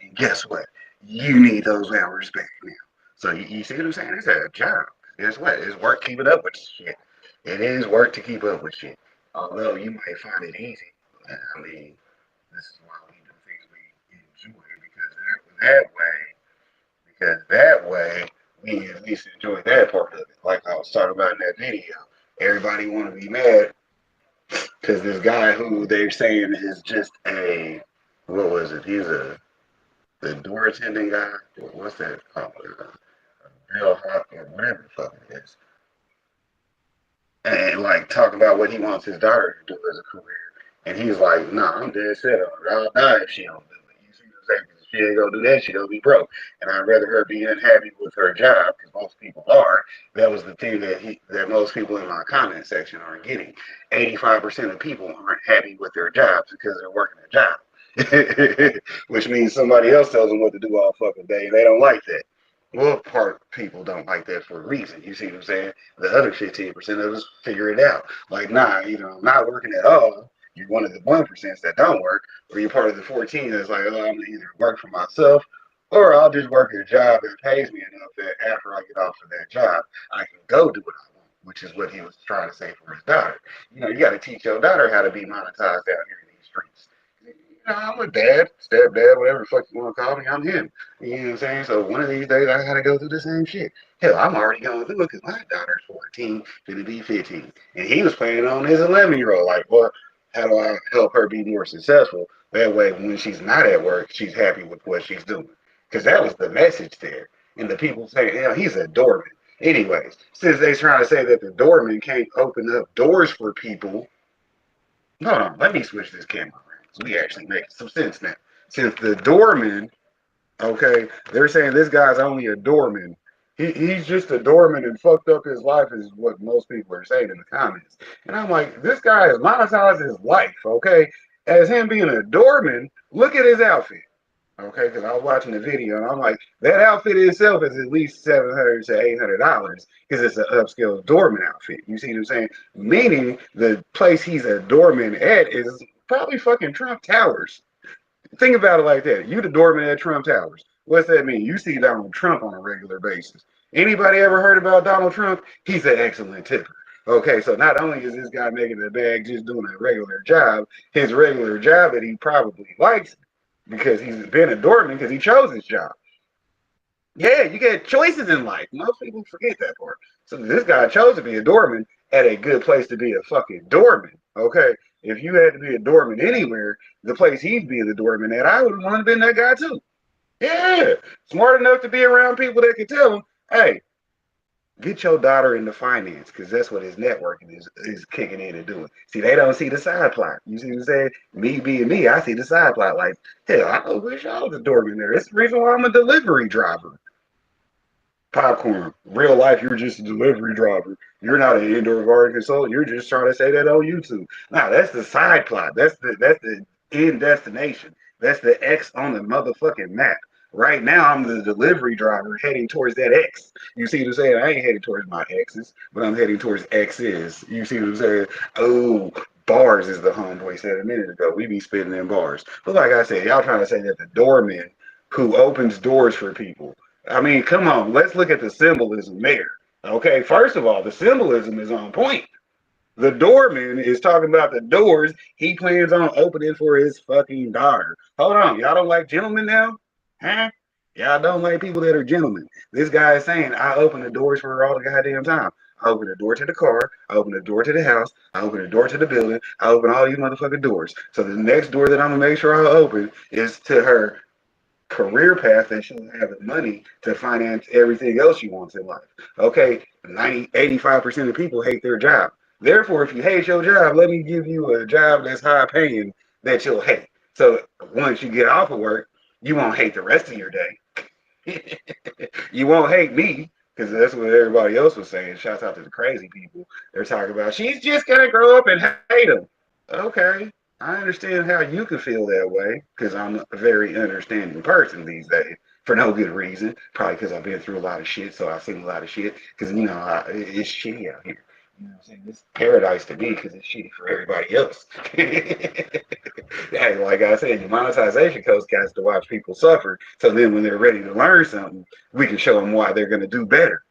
Speaker 1: And guess what? You need those hours back now. So you see what I'm saying? It's a job. Guess what? It's work keeping up with shit. It is work to keep up with shit. Although you might find it easy. I mean, this is why we do things we enjoy because that way we at least enjoy that part of it. Like I was talking about in that video. Everybody want to be mad because this guy who they're saying is just a what was it? He's a the door attendant guy. What's that called? Bill Hop or whatever the fuck it is. And like talk about what he wants his daughter to do as a career. And he's like, nah, I'm dead set on it. I'll die if she don't do it. You see what I'm saying? If she ain't gonna do that, she gonna be broke. And I'd rather her be unhappy with her job, because most people are. That was the thing that most people in my comment section aren't getting. 85% of people aren't happy with their jobs because they're working a job. Which means somebody else tells them what to do all fucking day, and they don't like that. Well, part people don't like that for a reason. You see what I'm saying? The other 15% of us figure it out. Like, nah, I'm not working at all. You're one of the 1% that don't work, or you're part of the 14 that's like, oh, I'm gonna either work for myself or I'll just work a job that pays me enough that after I get off of that job, I can go do what I want, which is what he was trying to say for his daughter. You got to teach your daughter how to be monetized out here in these streets. I'm a dad, stepdad, whatever the fuck you want to call me. I'm him. You know what I'm saying? So one of these days I gotta go through the same shit. Hell, I'm already going through it because my daughter's 14, gonna be 15, and he was planning on his 11-year-old. Like, well, how do I help her be more successful? That way, when she's not at work, she's happy with what she's doing. Because that was the message there. And the people say, he's a doorman. Anyways, since they're trying to say that the doorman can't open up doors for people, hold on, let me switch this camera around. So we actually make some sense now. Since the doorman, okay, they're saying this guy's only a doorman. He's just a doorman and fucked up his life is what most people are saying in the comments. And I'm like, this guy has monetized his life, okay? As him being a doorman, look at his outfit. Okay, because I was watching the video and I'm like, that outfit itself is at least $700 to $800 because it's an upscale doorman outfit. You see what I'm saying? Meaning the place he's a doorman at is probably fucking Trump Towers. Think about it like that. You the doorman at Trump Towers. What's that mean? You see Donald Trump on a regular basis. Anybody ever heard about Donald Trump? He's an excellent tipper. Okay, so not only is this guy making a bag just doing a regular job, his regular job that he probably likes because he's been a doorman because he chose his job. Yeah, you get choices in life. Most people forget that part. So this guy chose to be a doorman at a good place to be a fucking doorman. Okay, if you had to be a doorman anywhere, the place he'd be the doorman at, I would have wanted to been that guy too. Yeah, smart enough to be around people that can tell him, hey, get your daughter into finance because that's what his networking is kicking in and doing. See, they don't see the side plot. You see what I'm saying? Me being me, I see the side plot. Like, hell, I wish I was a doorman there. It's the reason why I'm a delivery driver. Popcorn. Real life, you're just a delivery driver. You're not an indoor garden consultant. You're just trying to say that on YouTube. Now that's the side plot. That's the end destination. That's the X on the motherfucking map. Right now, I'm the delivery driver heading towards that X. You see what I'm saying? I ain't heading towards my X's, but I'm heading towards X's. You see what I'm saying? Oh, bars is the homeboy said a minute ago. We be spitting in bars. But like I said, y'all trying to say that the doorman who opens doors for people. I mean, come on, let's look at the symbolism there. Okay, first of all, the symbolism is on point. The doorman is talking about the doors he plans on opening for his fucking daughter. Hold on, y'all don't like gentlemen now? Huh? Y'all don't like people that are gentlemen. This guy is saying, I open the doors for her all the goddamn time. I open the door to the car. I open the door to the house. I open the door to the building. I open all these motherfucking doors. So the next door that I'm going to make sure I open is to her career path that you'll have the money to finance everything else you want in life. Okay, 85% of people hate their job. Therefore, if you hate your job, let me give you a job that's high paying that you'll hate. So once you get off of work, you won't hate the rest of your day. You won't hate me because that's what everybody else was saying. Shouts out to the crazy people. They're talking about she's just gonna grow up and hate him. Okay, I understand how you could feel that way because I'm a very understanding person these days for no good reason. Probably because I've been through a lot of shit, so I've seen a lot of shit. Because it's shitty out here. You know what I'm saying? It's paradise to me because it's shitty for everybody else. Hey, like I said, your monetization coach has to watch people suffer. So then when they're ready to learn something, we can show them why they're going to do better.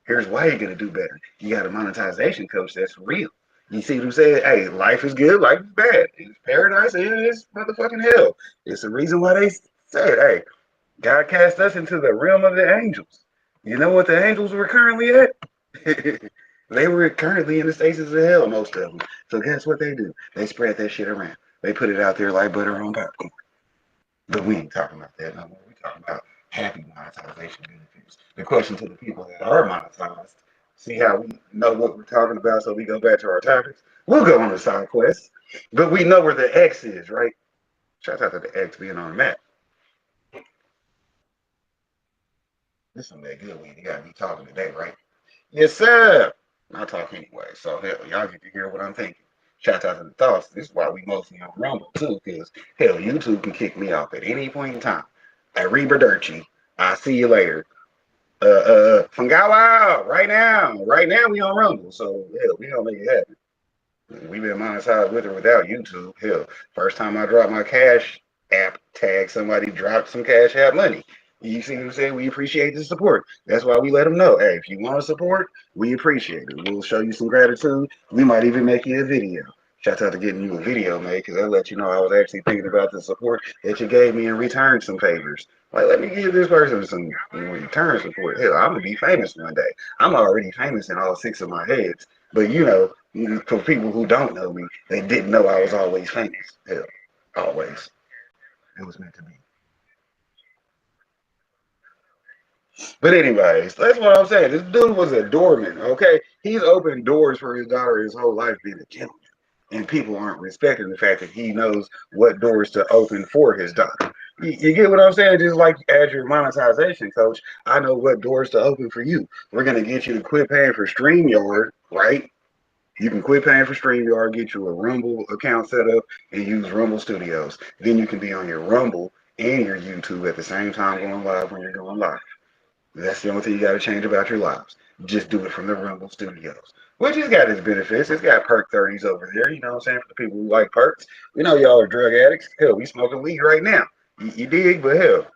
Speaker 1: Here's why you're going to do better. You got a monetization coach that's real. You see what I'm saying? Hey, life is good, life is bad. It's paradise and it's motherfucking hell. It's the reason why they said, hey, God cast us into the realm of the angels. You know what the angels were currently at? They were currently in the stations of hell, most of them. So guess what they do? They spread that shit around. They put it out there like butter on popcorn. But we ain't talking about that no more. We talking about happy monetization benefits. The question to the people that are monetized, see how we know what we're talking about so we go back to our topics? We'll go on a side quest. But we know where the X is, right? Shout out to the X being on the map. This some that good weed. You gotta be talking today, right? Yes, sir. I talk anyway, so hell, y'all get to hear what I'm thinking. Shout out to the thoughts. This is why we mostly on Rumble too, because hell, YouTube can kick me off at any point in time. Arrivederci. I'll see you later. Fungawa, right now we on Rumble, so hell, we gonna make it happen. We've been monetized with or without YouTube. Hell, first time I dropped my cash app tag, somebody dropped some cash app money. You see what I'm saying? We appreciate the support. That's why we let them know. Hey, if you want to support, we appreciate it. We'll show you some gratitude. We might even make you a video. Shout out to getting you a video made because that let you know I was actually thinking about the support that you gave me and returned some favors. Like, let me give this person some return support. Hell, I'm gonna be famous one day. I'm already famous in all six of my heads. But for people who don't know me, they didn't know I was always famous. Hell, always. It was meant to be. But anyways, that's what I'm saying. This dude was a doorman, okay? He's opened doors for his daughter his whole life being a gentleman. And people aren't respecting the fact that he knows what doors to open for his daughter. You get what I'm saying? Just like as your monetization coach, I know what doors to open for you. We're gonna get you to quit paying for StreamYard, right? You can quit paying for StreamYard, get you a Rumble account set up, and use Rumble Studios. Then you can be on your Rumble and your YouTube at the same time going live when you're going live. That's the only thing you got to change about your lives. Just do it from the Rumble Studios, which has got its benefits. It's got perk 30s over there. You know what I'm saying? For the people who like perks. We know y'all are drug addicts. Hell, we smoking weed right now. You dig? But hell,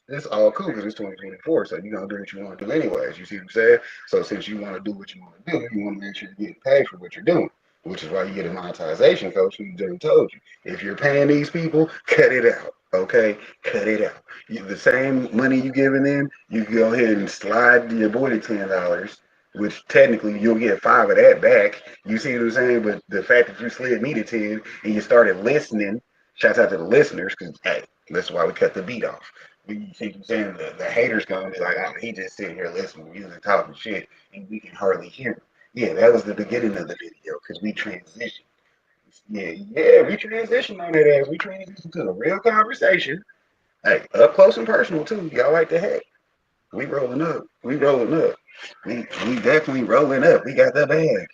Speaker 1: it's all cool because it's 2024, so you're gonna do what you want to do anyways. You see what I'm saying? So since you want to do what you want to do, you want to make sure you're getting paid for what you're doing, which is why you get a monetization coach who just told you if you're paying these people, cut it out. Okay, cut it out. The same money you giving them, you can go ahead and slide your boy to $10, which technically you'll get five of that back. You see what I'm saying? But the fact that you slid me to 10 and you started listening, shouts out to the listeners because hey, that's why we cut the beat off. You see what I'm saying? The haters gonna be like, oh, he just sitting here listening to music, talking shit, and we can hardly hear him. Yeah, that was the beginning of the video because we transitioned. Yeah, we transitioned on that ass. We transitioned to a real conversation. Hey, up close and personal too. Y'all like the heck? We rolling up. We rolling up. We definitely rolling up. We got the bag.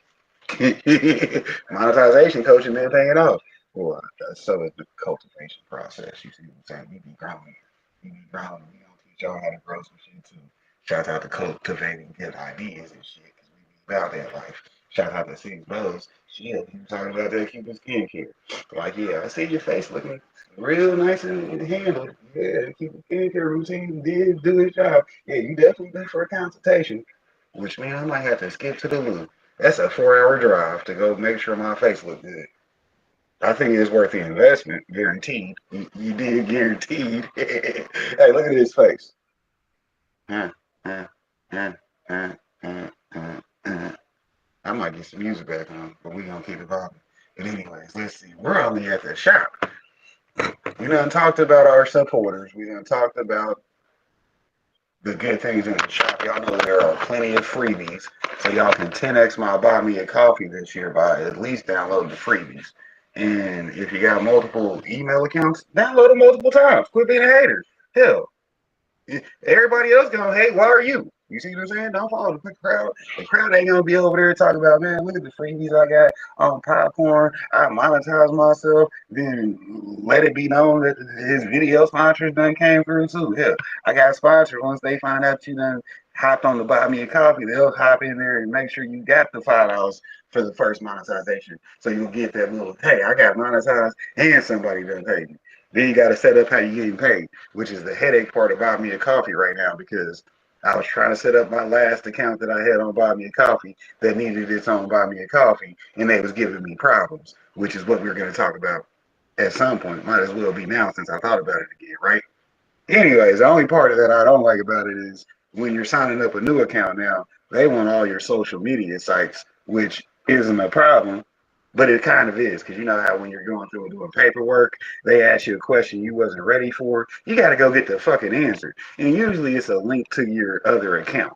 Speaker 1: Monetization coaching been paying off. Well, so is the cultivation process. You see what I'm saying? We be growing. We be growing. We gonna teach y'all how to grow some shit too. Shout out to cultivating good ideas and shit because we be about that life. Shout out to Six Bros. Shit, he was talking about that Cuban skincare. Like, yeah, I see your face looking real nice and handled. Yeah, keep a skincare routine did do his job. Yeah, you definitely due for a consultation, which means I might have to skip to the loo. That's a 4 hour drive to go make sure my face look good. I think it's worth the investment, guaranteed. You did guaranteed. Hey, look at his face. Uh, uh, uh, uh, uh. I might get some music back on, but we gonna keep it popping. But anyways, let's see. We're only at the shop. We done talked about our supporters. We done talked about the good things in the shop. Y'all know there are plenty of freebies. So y'all can 10x my buy me a coffee this year by at least downloading the freebies. And if you got multiple email accounts, download them multiple times. Quit being a hater. Hell, everybody else gonna hate. Why are you? You see what I'm saying? Don't follow the crowd. The crowd ain't gonna be over there talking about, man, look at the freebies I got on popcorn. I monetize myself. Then let it be known that his video sponsors done came through too. Hell, I got sponsors. Once they find out you done hopped on to buy me a coffee, they'll hop in there and make sure you got the $5 for the first monetization. So you'll get that little, hey, I got monetized and somebody done paid me. Then you got to set up how you getting paid, which is the headache part of Buy Me a Coffee right now because I was trying to set up my last account that I had on Buy Me a Coffee that needed its own Buy Me a Coffee, and they was giving me problems, which is what we're going to talk about at some point. Might as well be now since I thought about it again, right? Anyways, the only part of that I don't like about it is when you're signing up a new account now, they want all your social media sites, which isn't a problem, but it kind of is because you know how when you're going through and doing paperwork, they ask you a question you wasn't ready for. You got to go get the fucking answer, and usually it's a link to your other account.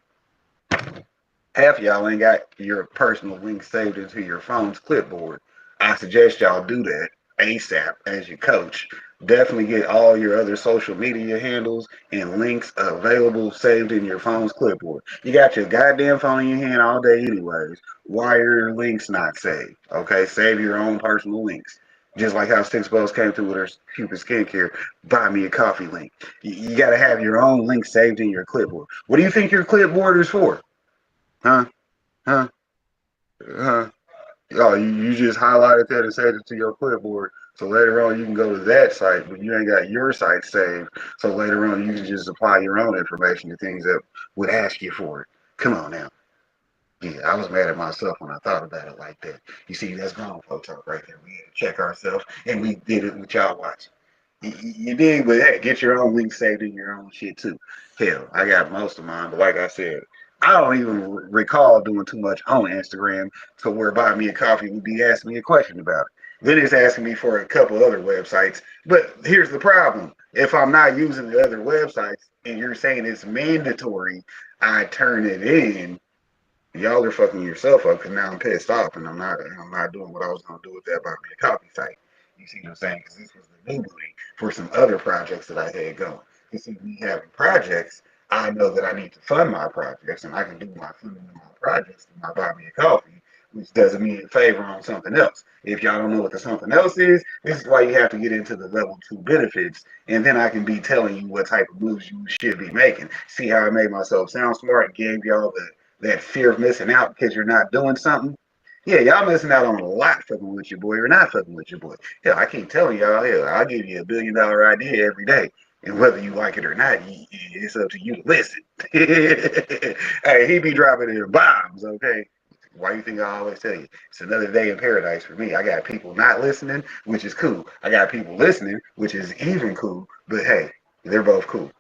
Speaker 1: Half of y'all ain't got your personal link saved into your phone's clipboard. I suggest y'all do that ASAP as your coach. Definitely get all your other social media handles and links available saved in your phone's clipboard. You got your goddamn phone in your hand all day anyways. Why are your links not saved? Okay, save your own personal links. Just like how Six Bows came through with her Cupid Skincare, buy me a coffee link. You got to have your own link saved in your clipboard. What do you think your clipboard is for? Huh? Huh? Huh? Oh, you just highlighted that and saved it to your clipboard. So later on, you can go to that site, but you ain't got your site saved. So later on, you can just apply your own information to things that would ask you for it. Come on now. Yeah, I was mad at myself when I thought about it like that. You see, that's grown folk talk right there. We had to check ourselves, and we did it with y'all watching. You did, but hey, get your own link saved in your own shit too. Hell, I got most of mine, but like I said, I don't even recall doing too much on Instagram to where Buy Me a Coffee would be asking me a question about it. Then it's asking me for a couple other websites. But here's the problem. If I'm not using the other websites and you're saying it's mandatory, I turn it in, y'all are fucking yourself up because now I'm pissed off and I'm not doing what I was gonna do with that Buy Me a Coffee site. You see what I'm saying? Because this was the new money for some other projects that I had going. You see, me having projects, I know that I need to fund my projects and I can do my funding of my projects and my Buy Me a Coffee, which doesn't mean a favor on something else. If y'all don't know what the something else is, this is why you have to get into the level 2 benefits, and then I can be telling you what type of moves you should be making. See how I made myself sound smart and gave y'all that fear of missing out because you're not doing something? Yeah, y'all missing out on a lot fucking with your boy or not fucking with your boy. Hell, I keep telling y'all, hell, I'll give you $1 billion idea every day. And whether you like it or not, it's up to you to listen. Hey, he be dropping in bombs, okay? Why do you think I always tell you? It's another day in paradise for me. I got people not listening, which is cool. I got people listening, which is even cool. But hey, they're both cool.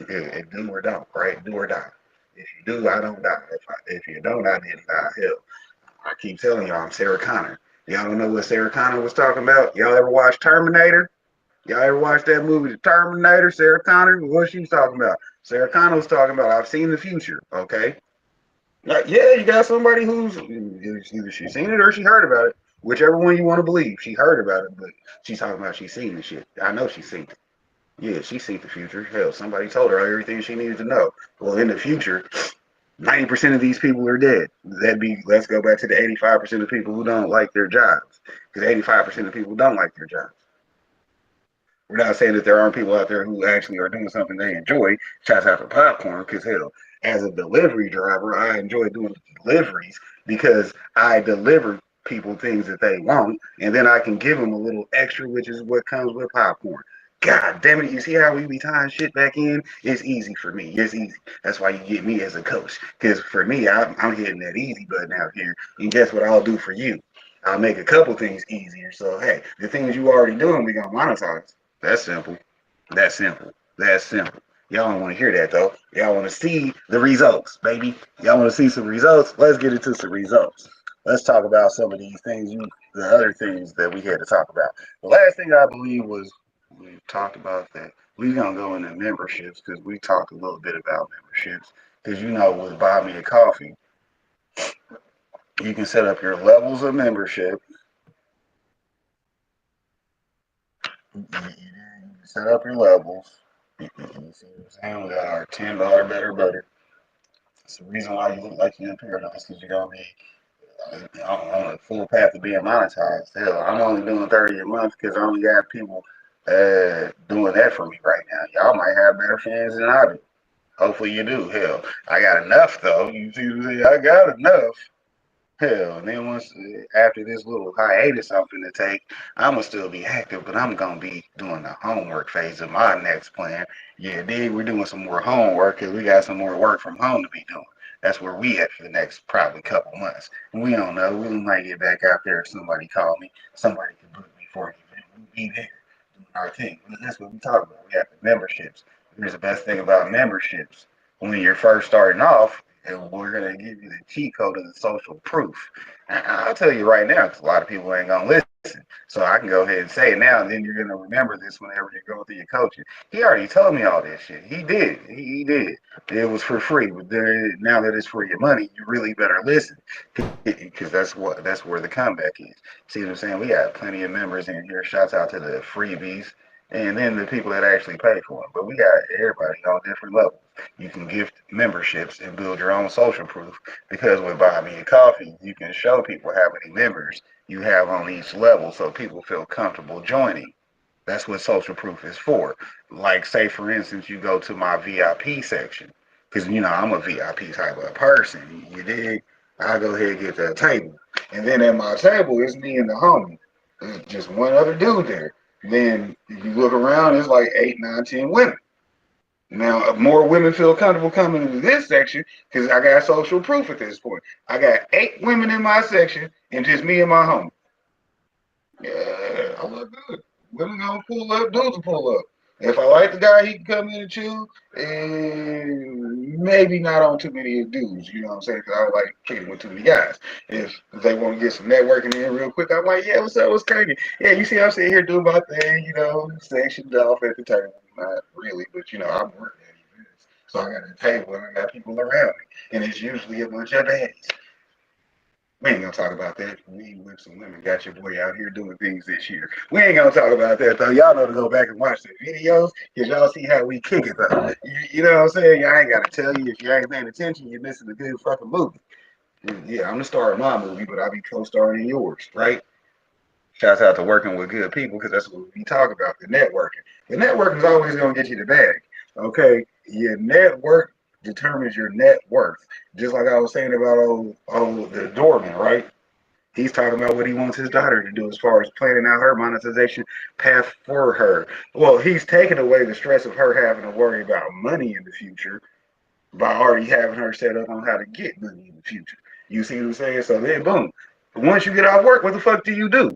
Speaker 1: And do or don't, right? Do or die. If you do, I don't die. If you don't, I didn't die. Hell, I keep telling y'all, I'm Sarah Connor. Y'all don't know what Sarah Connor was talking about? Y'all ever watch Terminator? Y'all ever watch that movie, The Terminator? Sarah Connor? What she was talking about? Sarah Connor was talking about, I've seen the future, okay? Like, yeah, you got somebody who's either she's seen it or she heard about it. Whichever one you want to believe. She heard about it, but she's talking about she's seen the shit. I know she's seen it. Yeah, she seen the future. Hell, somebody told her everything she needed to know. Well, in the future, 90% of these people are dead. Let's go back to the 85% of people who don't like their jobs. Because 85% of people don't like their jobs. We're not saying that there aren't people out there who actually are doing something they enjoy. Shots out for popcorn, because hell, as a delivery driver, I enjoy doing deliveries because I deliver people things that they want, and then I can give them a little extra, which is what comes with popcorn. God damn it, you see how we be tying shit back in? It's easy for me. It's easy. That's why you get me as a coach. Because for me, I'm hitting that easy button out here. And guess what I'll do for you? I'll make a couple things easier. So, hey, the things you already doing, we going to monetize. That's simple. That's simple. That's simple. Y'all don't want to hear that though. Y'all want to see the results, baby. Y'all want to see some results? Let's get into some results. Let's talk about some of these things, the other things that we had to talk about. The last thing I believe was We talked about that. We gonna go into memberships because we talked a little bit about memberships. Because with Buy Me a Coffee, you can set up your levels of membership. You can set up your levels. You see what I'm saying? We got our $10 better butter. It's the reason why you look like you're in paradise because you're gonna be on a full path to being monetized. Hell, I'm only doing 30 a month because I only got people doing that for me right now. Y'all might have better fans than I do. Hopefully you do. Hell, I got enough though. You see what I'm saying? I got enough. Hell, and then once after this little hiatus I'm finna take, I'ma still be active, but I'm gonna be doing the homework phase of my next plan. Yeah, dig, we're doing some more homework because we got some more work from home to be doing. That's where we at for the next probably couple months. And we don't know. We might get back out there if somebody call me. Somebody can book me for an event. We'll be there doing our thing. That's what we talk about. We have the memberships. Here's the best thing about memberships. When you're first starting off, and we're gonna give you the cheat code of the social proof. I'll tell you right now, because a lot of people ain't gonna listen. So I can go ahead and say it now, and then you're gonna remember this whenever you're going through your coaching. He already told me all this shit. He did. He did. It was for free, but now that it's for your money, you really better listen, because that's where the comeback is. See what I'm saying? We got plenty of members in here. Shouts out to the freebies, and then the people that actually pay for them. But we got everybody on different levels. You can gift memberships and build your own social proof because with Buy Me a Coffee, you can show people how many members you have on each level so people feel comfortable joining. That's what social proof is for. Like, say, for instance, you go to my VIP section, because, I'm a VIP type of person. You dig? I go ahead and get that table. And then at my table, it's me and the homie. There's just one other dude there. Then you look around, it's like 8, 9, 10 women. Now, more women feel comfortable coming into this section because I got social proof at this point. I got 8 women in my section and just me and my homie. Yeah, I look good. Women gonna pull up, dudes will pull up. If I like the guy, he can come in and chew, and maybe not on too many dudes, you know what I'm saying? Because I don't like kicking with too many guys. If they want to get some networking in real quick, I'm like, yeah, what's up, what's cracking? Yeah, you see, I'm sitting here doing my thing, sectioned off at the table. Not really, but I'm working at events. So I got a table and I got people around me, and it's usually a bunch of baddies. We ain't gonna talk about that. We with some women got your boy out here doing things this year. We ain't gonna talk about that though. Y'all know to go back and watch the videos because y'all see how we kick it though. You know what I'm saying? I ain't gotta tell you if you ain't paying attention, you're missing a good fucking movie. Yeah, I'm the star of my movie, but I'll be co-starring in yours, right? Shouts out to working with good people because that's what we talk about, the networking. The networking is always going to get you the bag. Okay? Your network determines your net worth. Just like I was saying about the doorman, right? He's talking about what he wants his daughter to do as far as planning out her monetization path for her. Well, he's taking away the stress of her having to worry about money in the future by already having her set up on how to get money in the future. You see what I'm saying? So then, boom. Once you get off work, what the fuck do you do?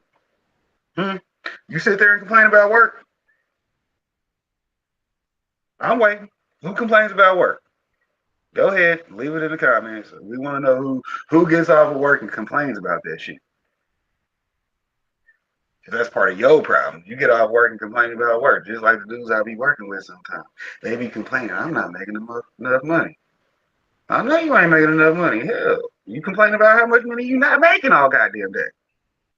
Speaker 1: Hmm? You sit there and complain about work? I'm waiting. Who complains about work? Go ahead, leave it in the comments. We want to know who gets off of work and complains about that shit. That's part of your problem. You get off work and complain about work, just like the dudes I be working with sometimes. They be complaining, I'm not making enough money. I know you ain't making enough money. Hell, you complain about how much money you not making all goddamn day.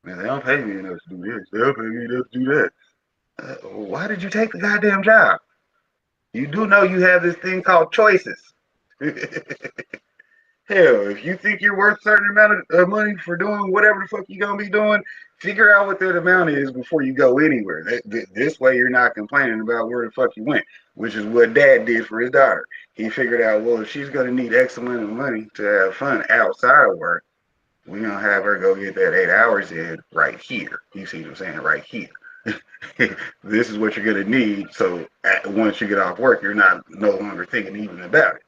Speaker 1: Man, they don't pay me enough to do this. They don't pay me enough to do that. Why did you take the goddamn job? You do know you have this thing called choices. Hell, if you think you're worth a certain amount of money for doing whatever the fuck you gonna be doing, figure out what that amount is before you go anywhere. This way, you're not complaining about where the fuck you went, which is what Dad did for his daughter. He figured out, well, if she's gonna need X amount of money to have fun outside of work, we're gonna have her go get that 8 hours in right here. You see what I'm saying? Right here. This is what you're gonna need. So once you get off work, you're not no longer thinking even about it.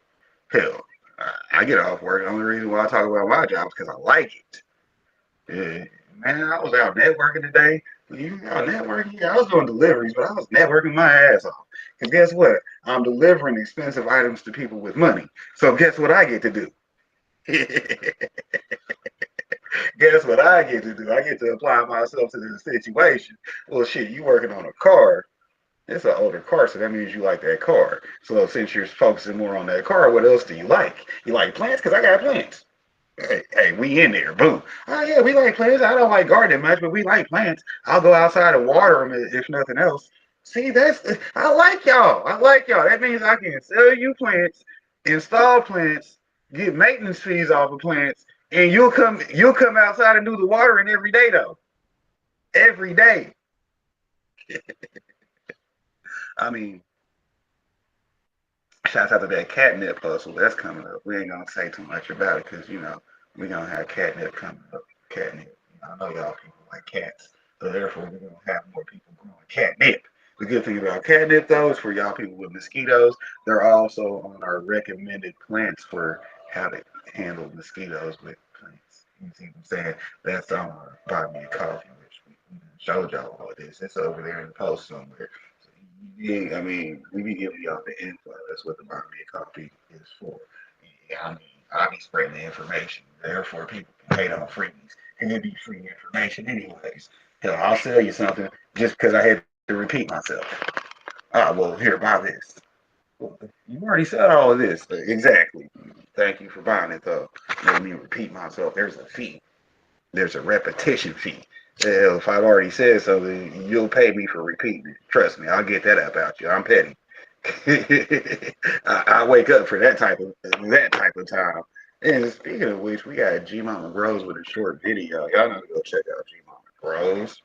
Speaker 1: Hell, I get off work. The only reason why I talk about my job is because I like it. Yeah. Man, I was out networking today. You out networking? Yeah, I was doing deliveries, but I was networking my ass off. Because guess what? I'm delivering expensive items to people with money. So guess what I get to do? Guess what I get to do? I get to apply myself to the situation. Well, shit, you working on a car. It's an older car, so that means you like that car. So since you're focusing more on that car, what else do you like? You like plants? Because I got plants. Hey, we in there. Boom. Oh, yeah, we like plants. I don't like gardening much, but we like plants. I'll go outside and water them if nothing else. See, I like y'all. I like y'all. That means I can sell you plants, install plants, get maintenance fees off of plants, and you'll come outside and do the watering every day, though. Every day. I mean, shouts out to that catnip hustle that's coming up. We ain't gonna say too much about it because we're gonna have catnip coming up. Catnip. I know y'all people like cats, so therefore we're gonna have more people growing catnip. The good thing about catnip though is for y'all people with mosquitoes, they're also on our recommended plants for how to handle mosquitoes with plants. You see what I'm saying? That's on our Buy Me a Coffee, which we showed y'all all this. It's over there in the post somewhere. Yeah, I mean, we be giving y'all the info. That's what the Buy Me a Coffee is for. Yeah, I mean, I be spreading the information. Therefore, people can hate on freebies. And it be free information anyways. Hell, I'll sell you something just because I had to repeat myself. Ah, well, here, buy this. Well, you already said all of this. Exactly. Thank you for buying it, though. Let me repeat myself. There's a fee. There's a repetition fee. Hell, if I've already said something, you'll pay me for repeating it. Trust me, I'll get that about you. I'm petty. I wake up for that type of time. And speaking of which, we got G Mama Grows with a short video. Y'all know to go check out G Mama Grows.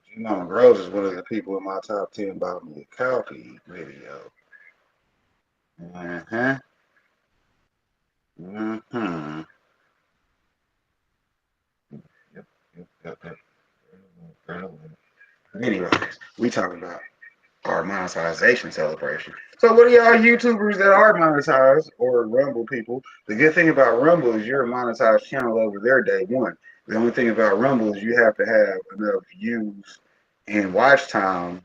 Speaker 1: G Mama Grows is one of the people in my top 10 Buy Me a Coffee video. Uh-huh. Mm-hmm. Yep, yep. Anyways, we talking about our monetization celebration. So what are y'all YouTubers that are monetized or Rumble people? The good thing about Rumble is you're a monetized channel over there day one. The only thing about Rumble is you have to have enough views and watch time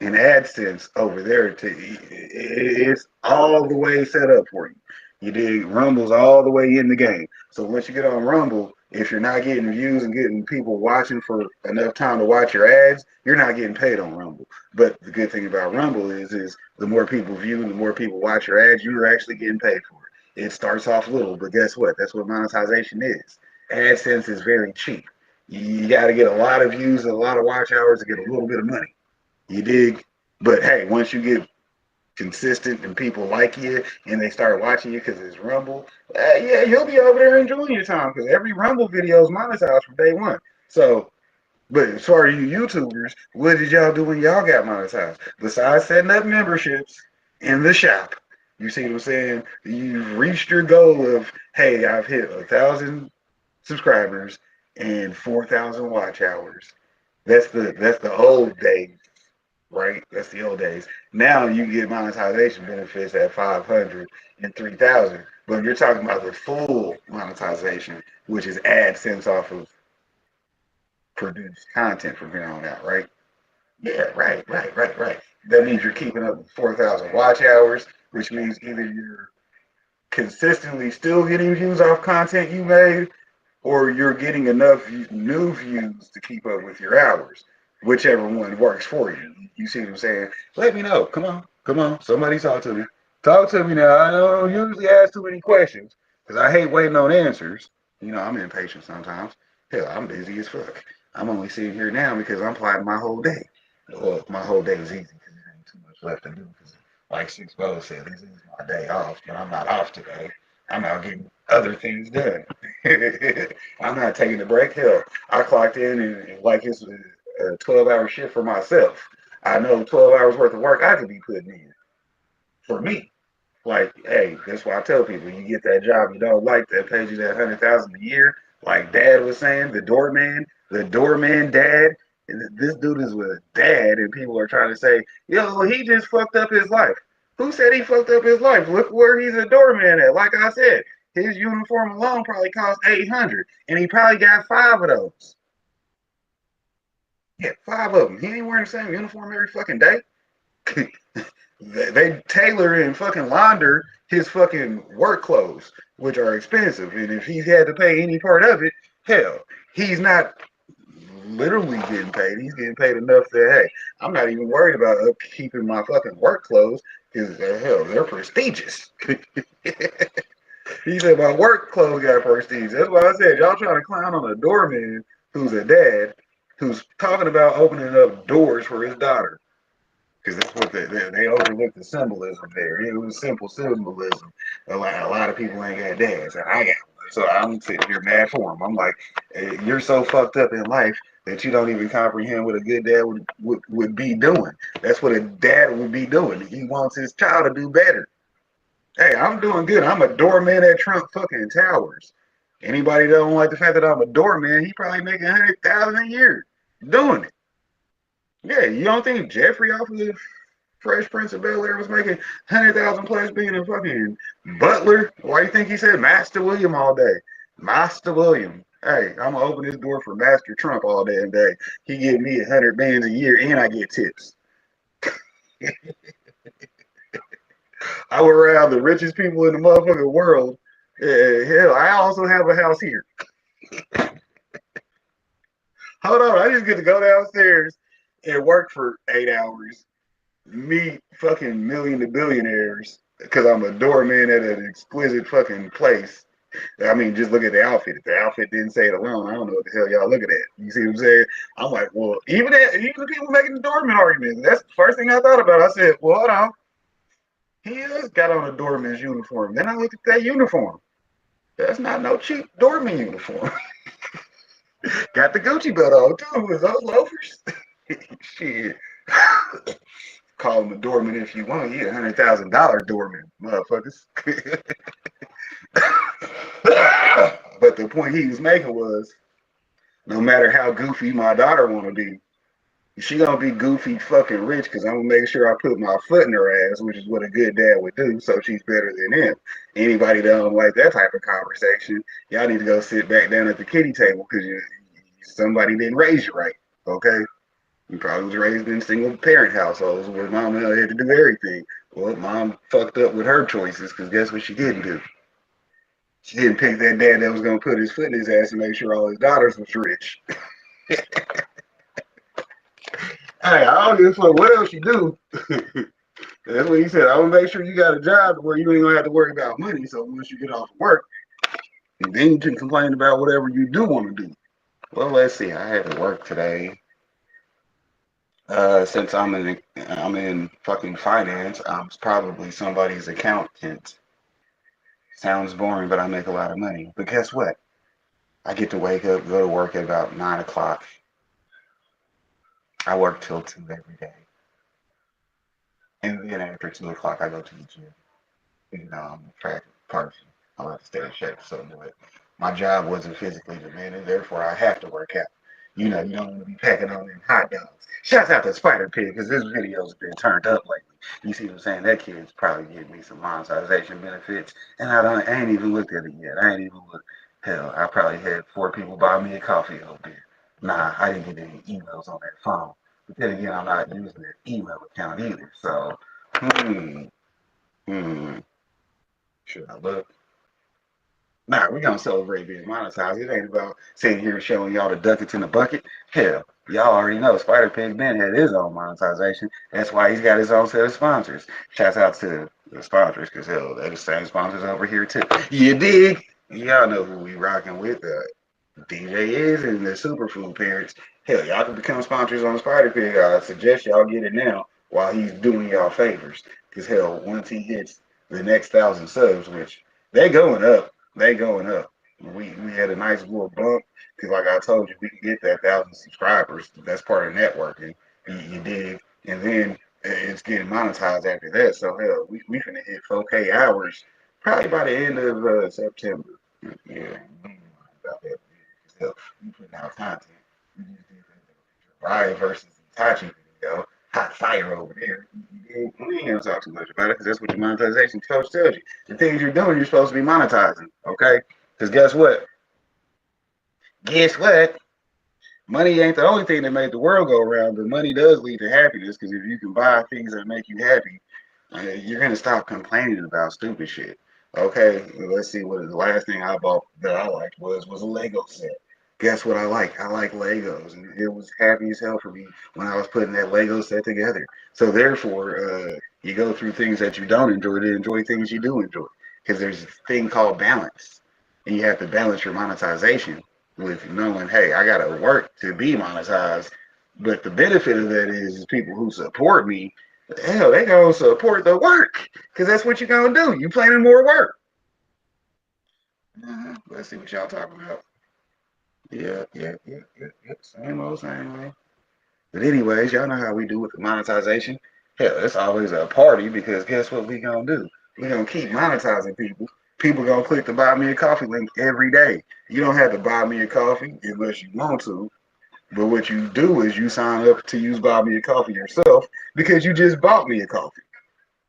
Speaker 1: and AdSense over there it's all the way set up for you. You dig? Rumble's all the way in the game. So once you get on Rumble, if you're not getting views and getting people watching for enough time to watch your ads, you're not getting paid on Rumble. But the good thing about Rumble is the more people view, the more people watch your ads, you're actually getting paid for it. It starts off little, but guess what? That's what monetization is. AdSense is very cheap. You got to get a lot of views and a lot of watch hours to get a little bit of money. You dig? But hey, once you get consistent and people like you and they start watching you because it's Rumble, yeah, you'll be over there enjoying your time because every Rumble video is monetized from day one. So, but as far as you YouTubers, what did y'all do when y'all got monetized? Besides setting up memberships in the shop, you see what I'm saying? You've reached your goal of, hey, I've hit 1,000 subscribers and 4,000 watch hours. That's the old days, right? That's the old days. Now you get monetization benefits at 500 and 3,000. But you're talking about the full monetization, which is AdSense off of produced content from here on out, right? Yeah, right. That means you're keeping up with 4,000 watch hours, which means either you're consistently still getting views off content you made, or you're getting enough new views to keep up with your hours, whichever one works for you. You see what I'm saying? Let me know. Come on. Somebody talk to me. Talk to me now. I don't usually ask too many questions because I hate waiting on answers. I'm impatient sometimes. Hell, I'm busy as fuck. I'm only sitting here now because I'm plotting my whole day. Well, my whole day is easy because there ain't too much left to do. Because, like Six Bo said, this is my day off, but I'm not off today. I'm out getting other things done. I'm not taking a break. Hell, I clocked in and like it's a 12-hour shift for myself. I know 12 hours worth of work I could be putting in for me. Like, hey, that's why I tell people you get that job you don't like that pays you that 100,000 a year. Like Dad was saying, the doorman dad. And this dude is with a dad, and people are trying to say, yo, he just fucked up his life. Who said he fucked up his life? Look where he's a doorman at. Like I said, his uniform alone probably cost 800, and he probably got 5 of those. Yeah, 5 of them. He ain't wearing the same uniform every fucking day. They tailor and fucking launder his fucking work clothes, which are expensive. And if he had to pay any part of it, hell, he's not literally getting paid. He's getting paid enough that, hey, I'm not even worried about upkeeping my fucking work clothes because, hell, they're prestigious. He said my work clothes got prestige. That's why I said y'all trying to clown on a doorman who's a dad who's talking about opening up doors for his daughter. Because that's what they overlooked the symbolism there. It was simple symbolism. A lot of people ain't got dads, and I got one. So I'm sitting here mad for him. I'm like, you're so fucked up in life that you don't even comprehend what a good dad would be doing. That's what a dad would be doing. He wants his child to do better. Hey, I'm doing good. I'm a doorman at Trump fucking Towers. Anybody that don't like the fact that I'm a doorman, he probably making 100,000 a year doing it. Yeah, you don't think Jeffrey off of the Fresh Prince of Bel Air was making 100,000 plus being a fucking butler? Why do you think he said Master William all day? Master William. Hey, I'm gonna open this door for Master Trump all damn day. He give me 100 bands a year and I get tips. I would around the richest people in the motherfucking world. Hell, I also have a house here. Hold on, I just get to go downstairs and work for 8 hours, meet fucking million to billionaires because I'm a doorman at an exquisite fucking place. I mean, just look at the outfit. If the outfit didn't say it alone, I don't know what the hell y'all looking at. You see what I'm saying? I'm like, well, even the people making the doorman argument, that's the first thing I thought about. I said, well, hold on. He has got on a doorman's uniform. Then I looked at that uniform. That's not no cheap doorman uniform. Got the Gucci belt on too. Was those loafers? Shit. Call him a doorman if you want. He $100,000 doorman, motherfuckers. But the point he was making was, no matter how goofy my daughter want to be, she gonna be goofy fucking rich because I'm gonna make sure I put my foot in her ass, which is what a good dad would do. So she's better than him. Anybody that don't like that type of conversation, y'all need to go sit back down at the kitty table because somebody didn't raise you right. Okay. You probably was raised in single parent households where mom had to do everything. Well, mom fucked up with her choices because guess what she didn't do? She didn't pick that dad that was going to put his foot in his ass and make sure all his daughters was rich. Hey, I don't give a fuck what else you do. That's what he said. I'm going to make sure you got a job where you ain't going to have to worry about money. So once you get off of work, then you can complain about whatever you do want to do. Well, let's see. I had to work today. Since I'm in fucking finance, I'm probably somebody's accountant. Sounds boring, but I make a lot of money. But guess what? I get to wake up, go to work at about 9 o'clock. I work till 2 every day. And then after 2 o'clock, I go to the gym. You know, I'm a track person. I like to stay in shape, so do it. My job wasn't physically demanding, therefore I have to work out. You know, you don't want to be packing on them hot dogs. Shouts out to Spider Pig, because this video's been turned up lately. You see what I'm saying? That kid's probably getting me some monetization benefits, and I ain't even looked at it yet. I ain't even looked. Hell, I probably had 4 people buy me a coffee over there. Nah, I didn't get any emails on that phone. But then again, I'm not using their email account either. So, hmm, should I look? Nah, we're gonna celebrate being monetized. It ain't about sitting here showing y'all the ducats in the bucket. Hell, y'all already know Spider Pig Ben had his own monetization. That's why he's got his own set of sponsors. Shouts out to the sponsors, because hell, they're the same sponsors over here too. You dig? Y'all know who we rocking with. DJ is and the Superfood parents. Hell, y'all can become sponsors on Spider Pig. I suggest y'all get it now while he's doing y'all favors. Because hell, once he hits the next 1,000 subs, which they going up, they going up. We had a nice little bump because, like I told you, we can get that 1,000 subscribers. That's part of networking. You dig? And then it's getting monetized after that. So hell, we finna hit 4K hours probably by the end of September. Yeah, about that. Hell, you putting out content. You just did that Ryan versus Itachi video. Hot fire over there. We ain't gonna talk too much about it because that's what your monetization coach tells you. The things you're doing, you're supposed to be monetizing. Okay? Because guess what? Guess what? Money ain't the only thing that made the world go around, but money does lead to happiness. Because if you can buy things that make you happy, you're gonna stop complaining about stupid shit. Okay, let's see what the last thing I bought that I liked was a Lego set. Guess what I like? I like Legos, and it was happy as hell for me when I was putting that Lego set together. So therefore, you go through things that you don't enjoy to enjoy things you do enjoy, because there's a thing called balance, and you have to balance your monetization with knowing, hey, I gotta work to be monetized. But the benefit of that is people who support me, hell, they gonna support the work, because that's what you're gonna do. You planning more work. Let's see what y'all talking about. Yeah. Same old, same old. But anyways, y'all know how we do with the monetization. Hell, it's always a party because guess what we gonna do? We gonna keep monetizing people. People gonna click the buy me a coffee link every day. You don't have to buy me a coffee unless you want to. But what you do is you sign up to use buy me a coffee yourself because you just bought me a coffee.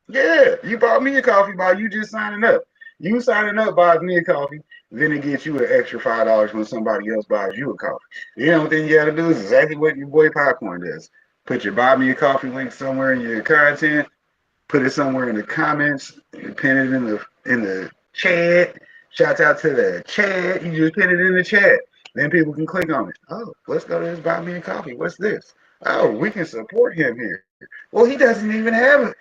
Speaker 1: Yeah, you bought me a coffee by you just signing up. You signing up buys me a coffee, then it gets you an extra $5 when somebody else buys you a coffee. The only thing you got to do is exactly what your boy Popcorn does. Put your buy me a coffee link somewhere in your content. Put it somewhere in the comments. Pin it in the chat. Shouts out to the chat. You just pin it in the chat. Then people can click on it. Oh, let's go to this buy me a coffee. What's this? Oh, we can support him here. Well, he doesn't even have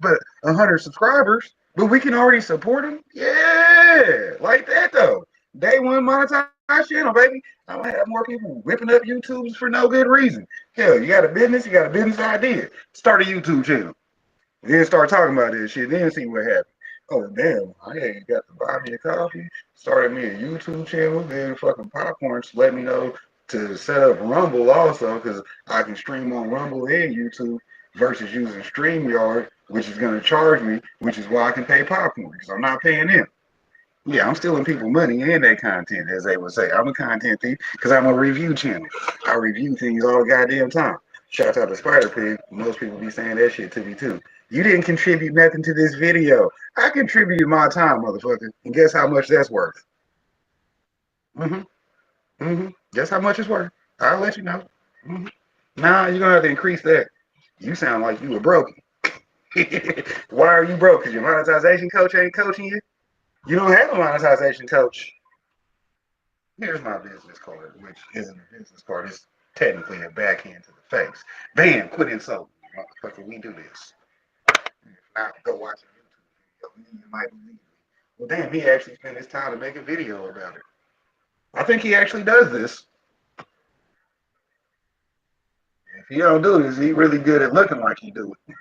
Speaker 1: but 100 subscribers, but we can already support him. Yeah, like that though. Day one monetized channel, baby. I want to have more people whipping up YouTubes for no good reason. Hell, you got a business idea. Start a YouTube channel. Then start talking about this shit. Then see what happens. Oh damn! Hey, you got to buy me a coffee. Started me a YouTube channel. Then fucking Popcorns let me know to set up Rumble also because I can stream on Rumble and YouTube versus using StreamYard, which is going to charge me, which is why I can pay Popcorn because I'm not paying them. Yeah, I'm stealing people money and their content, as they would say. I'm a content thief because I'm a review channel. I review things all the goddamn time. Shout out to Spider Pig. Most people be saying that shit to me too. You didn't contribute nothing to this video. I contributed my time, motherfucker. And guess how much that's worth? Mm-hmm. Mm-hmm. Guess how much it's worth? I'll let you know. Mm-hmm. Nah, you're gonna have to increase that. You sound like you were broken. Why are you broke? Because your monetization coach ain't coaching you? You don't have a monetization coach. Here's my business card, which isn't a business card. It's technically a backhand to the face. Bam, quit insulting me, motherfucker. We do this. If not, go watch a YouTube video. You might believe me. Well, damn, he actually spent his time to make a video about it. I think he actually does this. If he don't do this, he really good at looking like he do it.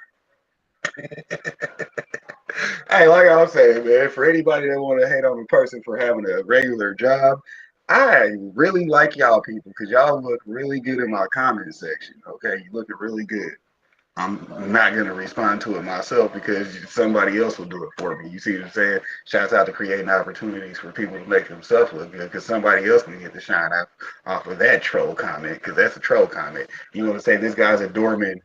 Speaker 1: Hey, like I was saying, man, for anybody that want to hate on a person for having a regular job, I really like y'all people because y'all look really good in my comment section. Okay, you looking really good. I'm not gonna respond to it myself because somebody else will do it for me. You see what I'm saying? Shouts out to creating opportunities for people to make themselves look good because somebody else can get the shine off of that troll comment because that's a troll comment. You want to say this guy's a doorman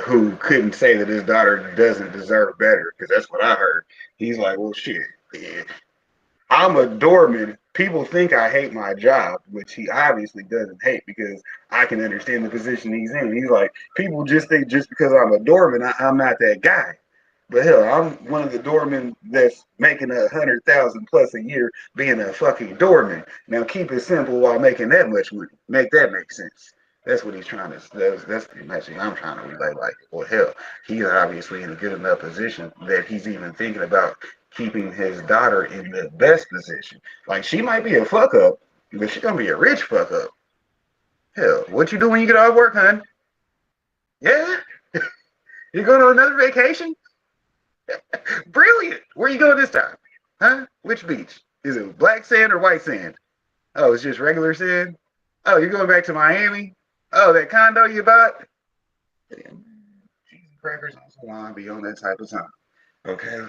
Speaker 1: who couldn't say that his daughter doesn't deserve better because that's what I heard. He's like, well, shit, yeah, I'm a doorman. People think I hate my job, which he obviously doesn't hate because I can understand the position he's in. He's like, people just think just because I'm a doorman, I'm not that guy. But hell, I'm one of the doormen that's making 100,000 plus a year being a fucking doorman. Now keep it simple while making that much money. Make that make sense. That's what he's trying to. That's the message I'm trying to relay. Like, well, hell, he's obviously in a good enough position that he's even thinking about keeping his daughter in the best position. Like, she might be a fuck up, but she's gonna be a rich fuck up. Hell, what you do when you get off work, hun? Yeah, you going on another vacation? Brilliant. Where you going this time? Huh? Which beach? Is it black sand or white sand? Oh, it's just regular sand. Oh, you're going back to Miami? Oh, that condo you bought? Damn, cheese and crackers on some wine be on that type of time. Okay?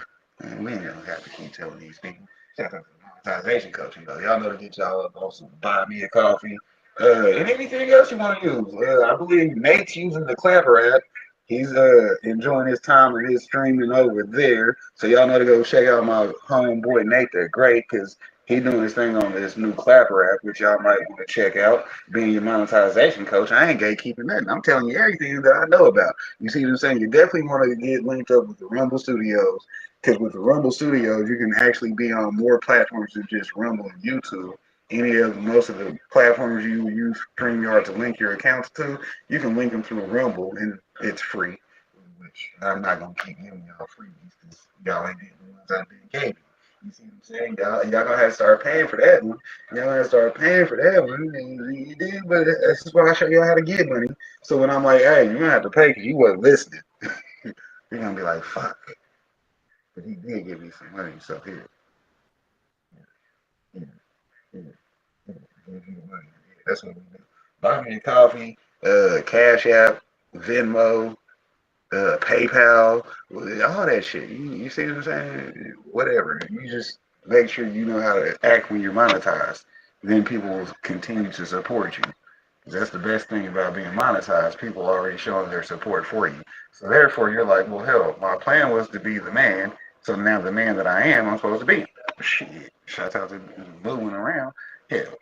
Speaker 1: And we ain't gonna have to keep telling these people. Shout out to the monetization coaching though. Y'all know to get y'all up on some buy me a coffee. And anything else you want to use. I believe Nate's using the Clapper app. He's enjoying his time and his streaming over there. So y'all know to go check out my homeboy Nate. They're great because he's doing his thing on this new Clapper app, which y'all might want to check out. Being your monetization coach, I ain't gatekeeping nothing. I'm telling you everything that I know about. You see what I'm saying? You definitely want to get linked up with the Rumble Studios because with the Rumble Studios, you can actually be on more platforms than just Rumble and YouTube any of most of the platforms you use StreamYard to link your accounts to, you can link them through Rumble, and it's free. Which I'm not gonna keep giving y'all freebies because y'all ain't getting the ones I didn't give you. You see what I'm saying? Y'all gonna have to start paying for that one. Y'all gonna have to start paying for that one. And you did, but that's just why I show y'all how to get money. So when I'm like, hey, you're gonna have to pay because you wasn't listening, you're gonna be like, fuck. But he did give me some money, so here, here, here, here, give you the money. Yeah, that's what we do. Buy me a coffee, Cash App, Venmo, PayPal, all that shit. You see what I'm saying? Whatever. You just make sure you know how to act when you're monetized. Then people will continue to support you. That's the best thing about being monetized. People are already showing their support for you. So therefore, you're like, well, hell, my plan was to be the man. So now the man that I am, I'm supposed to be. Shit. Shout out to moving around. Hell,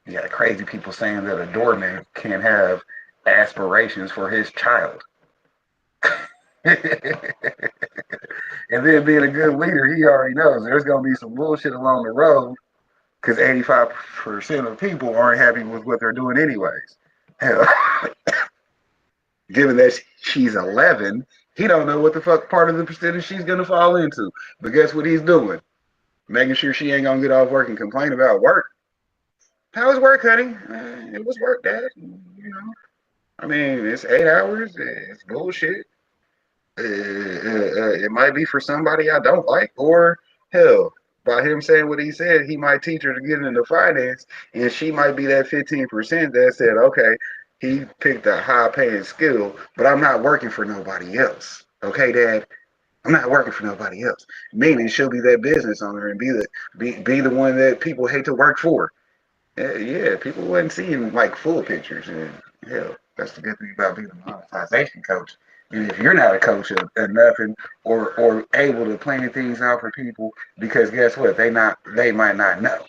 Speaker 1: you got crazy people saying that a doorman can't have aspirations for his child. And then being a good leader, he already knows there's going to be some bullshit along the road because 85% of people aren't happy with what they're doing anyways. Hell, given that she's 11, he don't know what the fuck part of the percentage she's going to fall into. But guess what he's doing? Making sure she ain't going to get off work and complain about work. How was work, honey? It was work, Dad. You know, I mean, it's 8 hours. It's bullshit. It might be for somebody I don't like, or hell, by him saying what he said, he might teach her to get into finance, and she might be that 15% that said, okay, he picked a high paying skill, but I'm not working for nobody else. Okay, Dad, I'm not working for nobody else. Meaning she'll be that business owner and be the one that people hate to work for. Yeah, people wasn't seeing like full pictures, and hell, that's the good thing about being a monetization coach. And if you're not a coach of nothing or able to plan things out for people, because guess what, they might not know,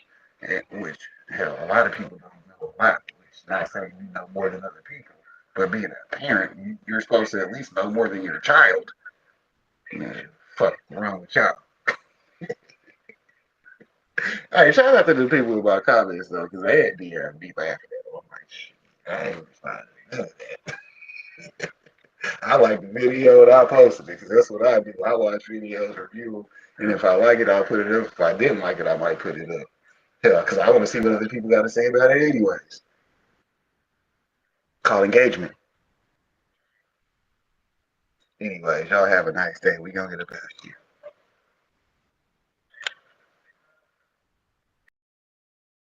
Speaker 1: which hell, a lot of people don't know a lot. Which not saying you know more than other people, but being a parent, you're supposed to at least know more than your child. Man, fuck wrong with y'all. Hey, shout out to the people about comments though, because they had be laughing at them. I'm like, shit, I ain't responding to none of that. I like the video and I posted it because that's what I do. I watch videos, review them, and if I like it, I'll put it up. If I didn't like it, I might put it up. Yeah, because I want to see what other people got to say about it anyways. Call engagement. Anyways, y'all have a nice day. We gonna get up out of here.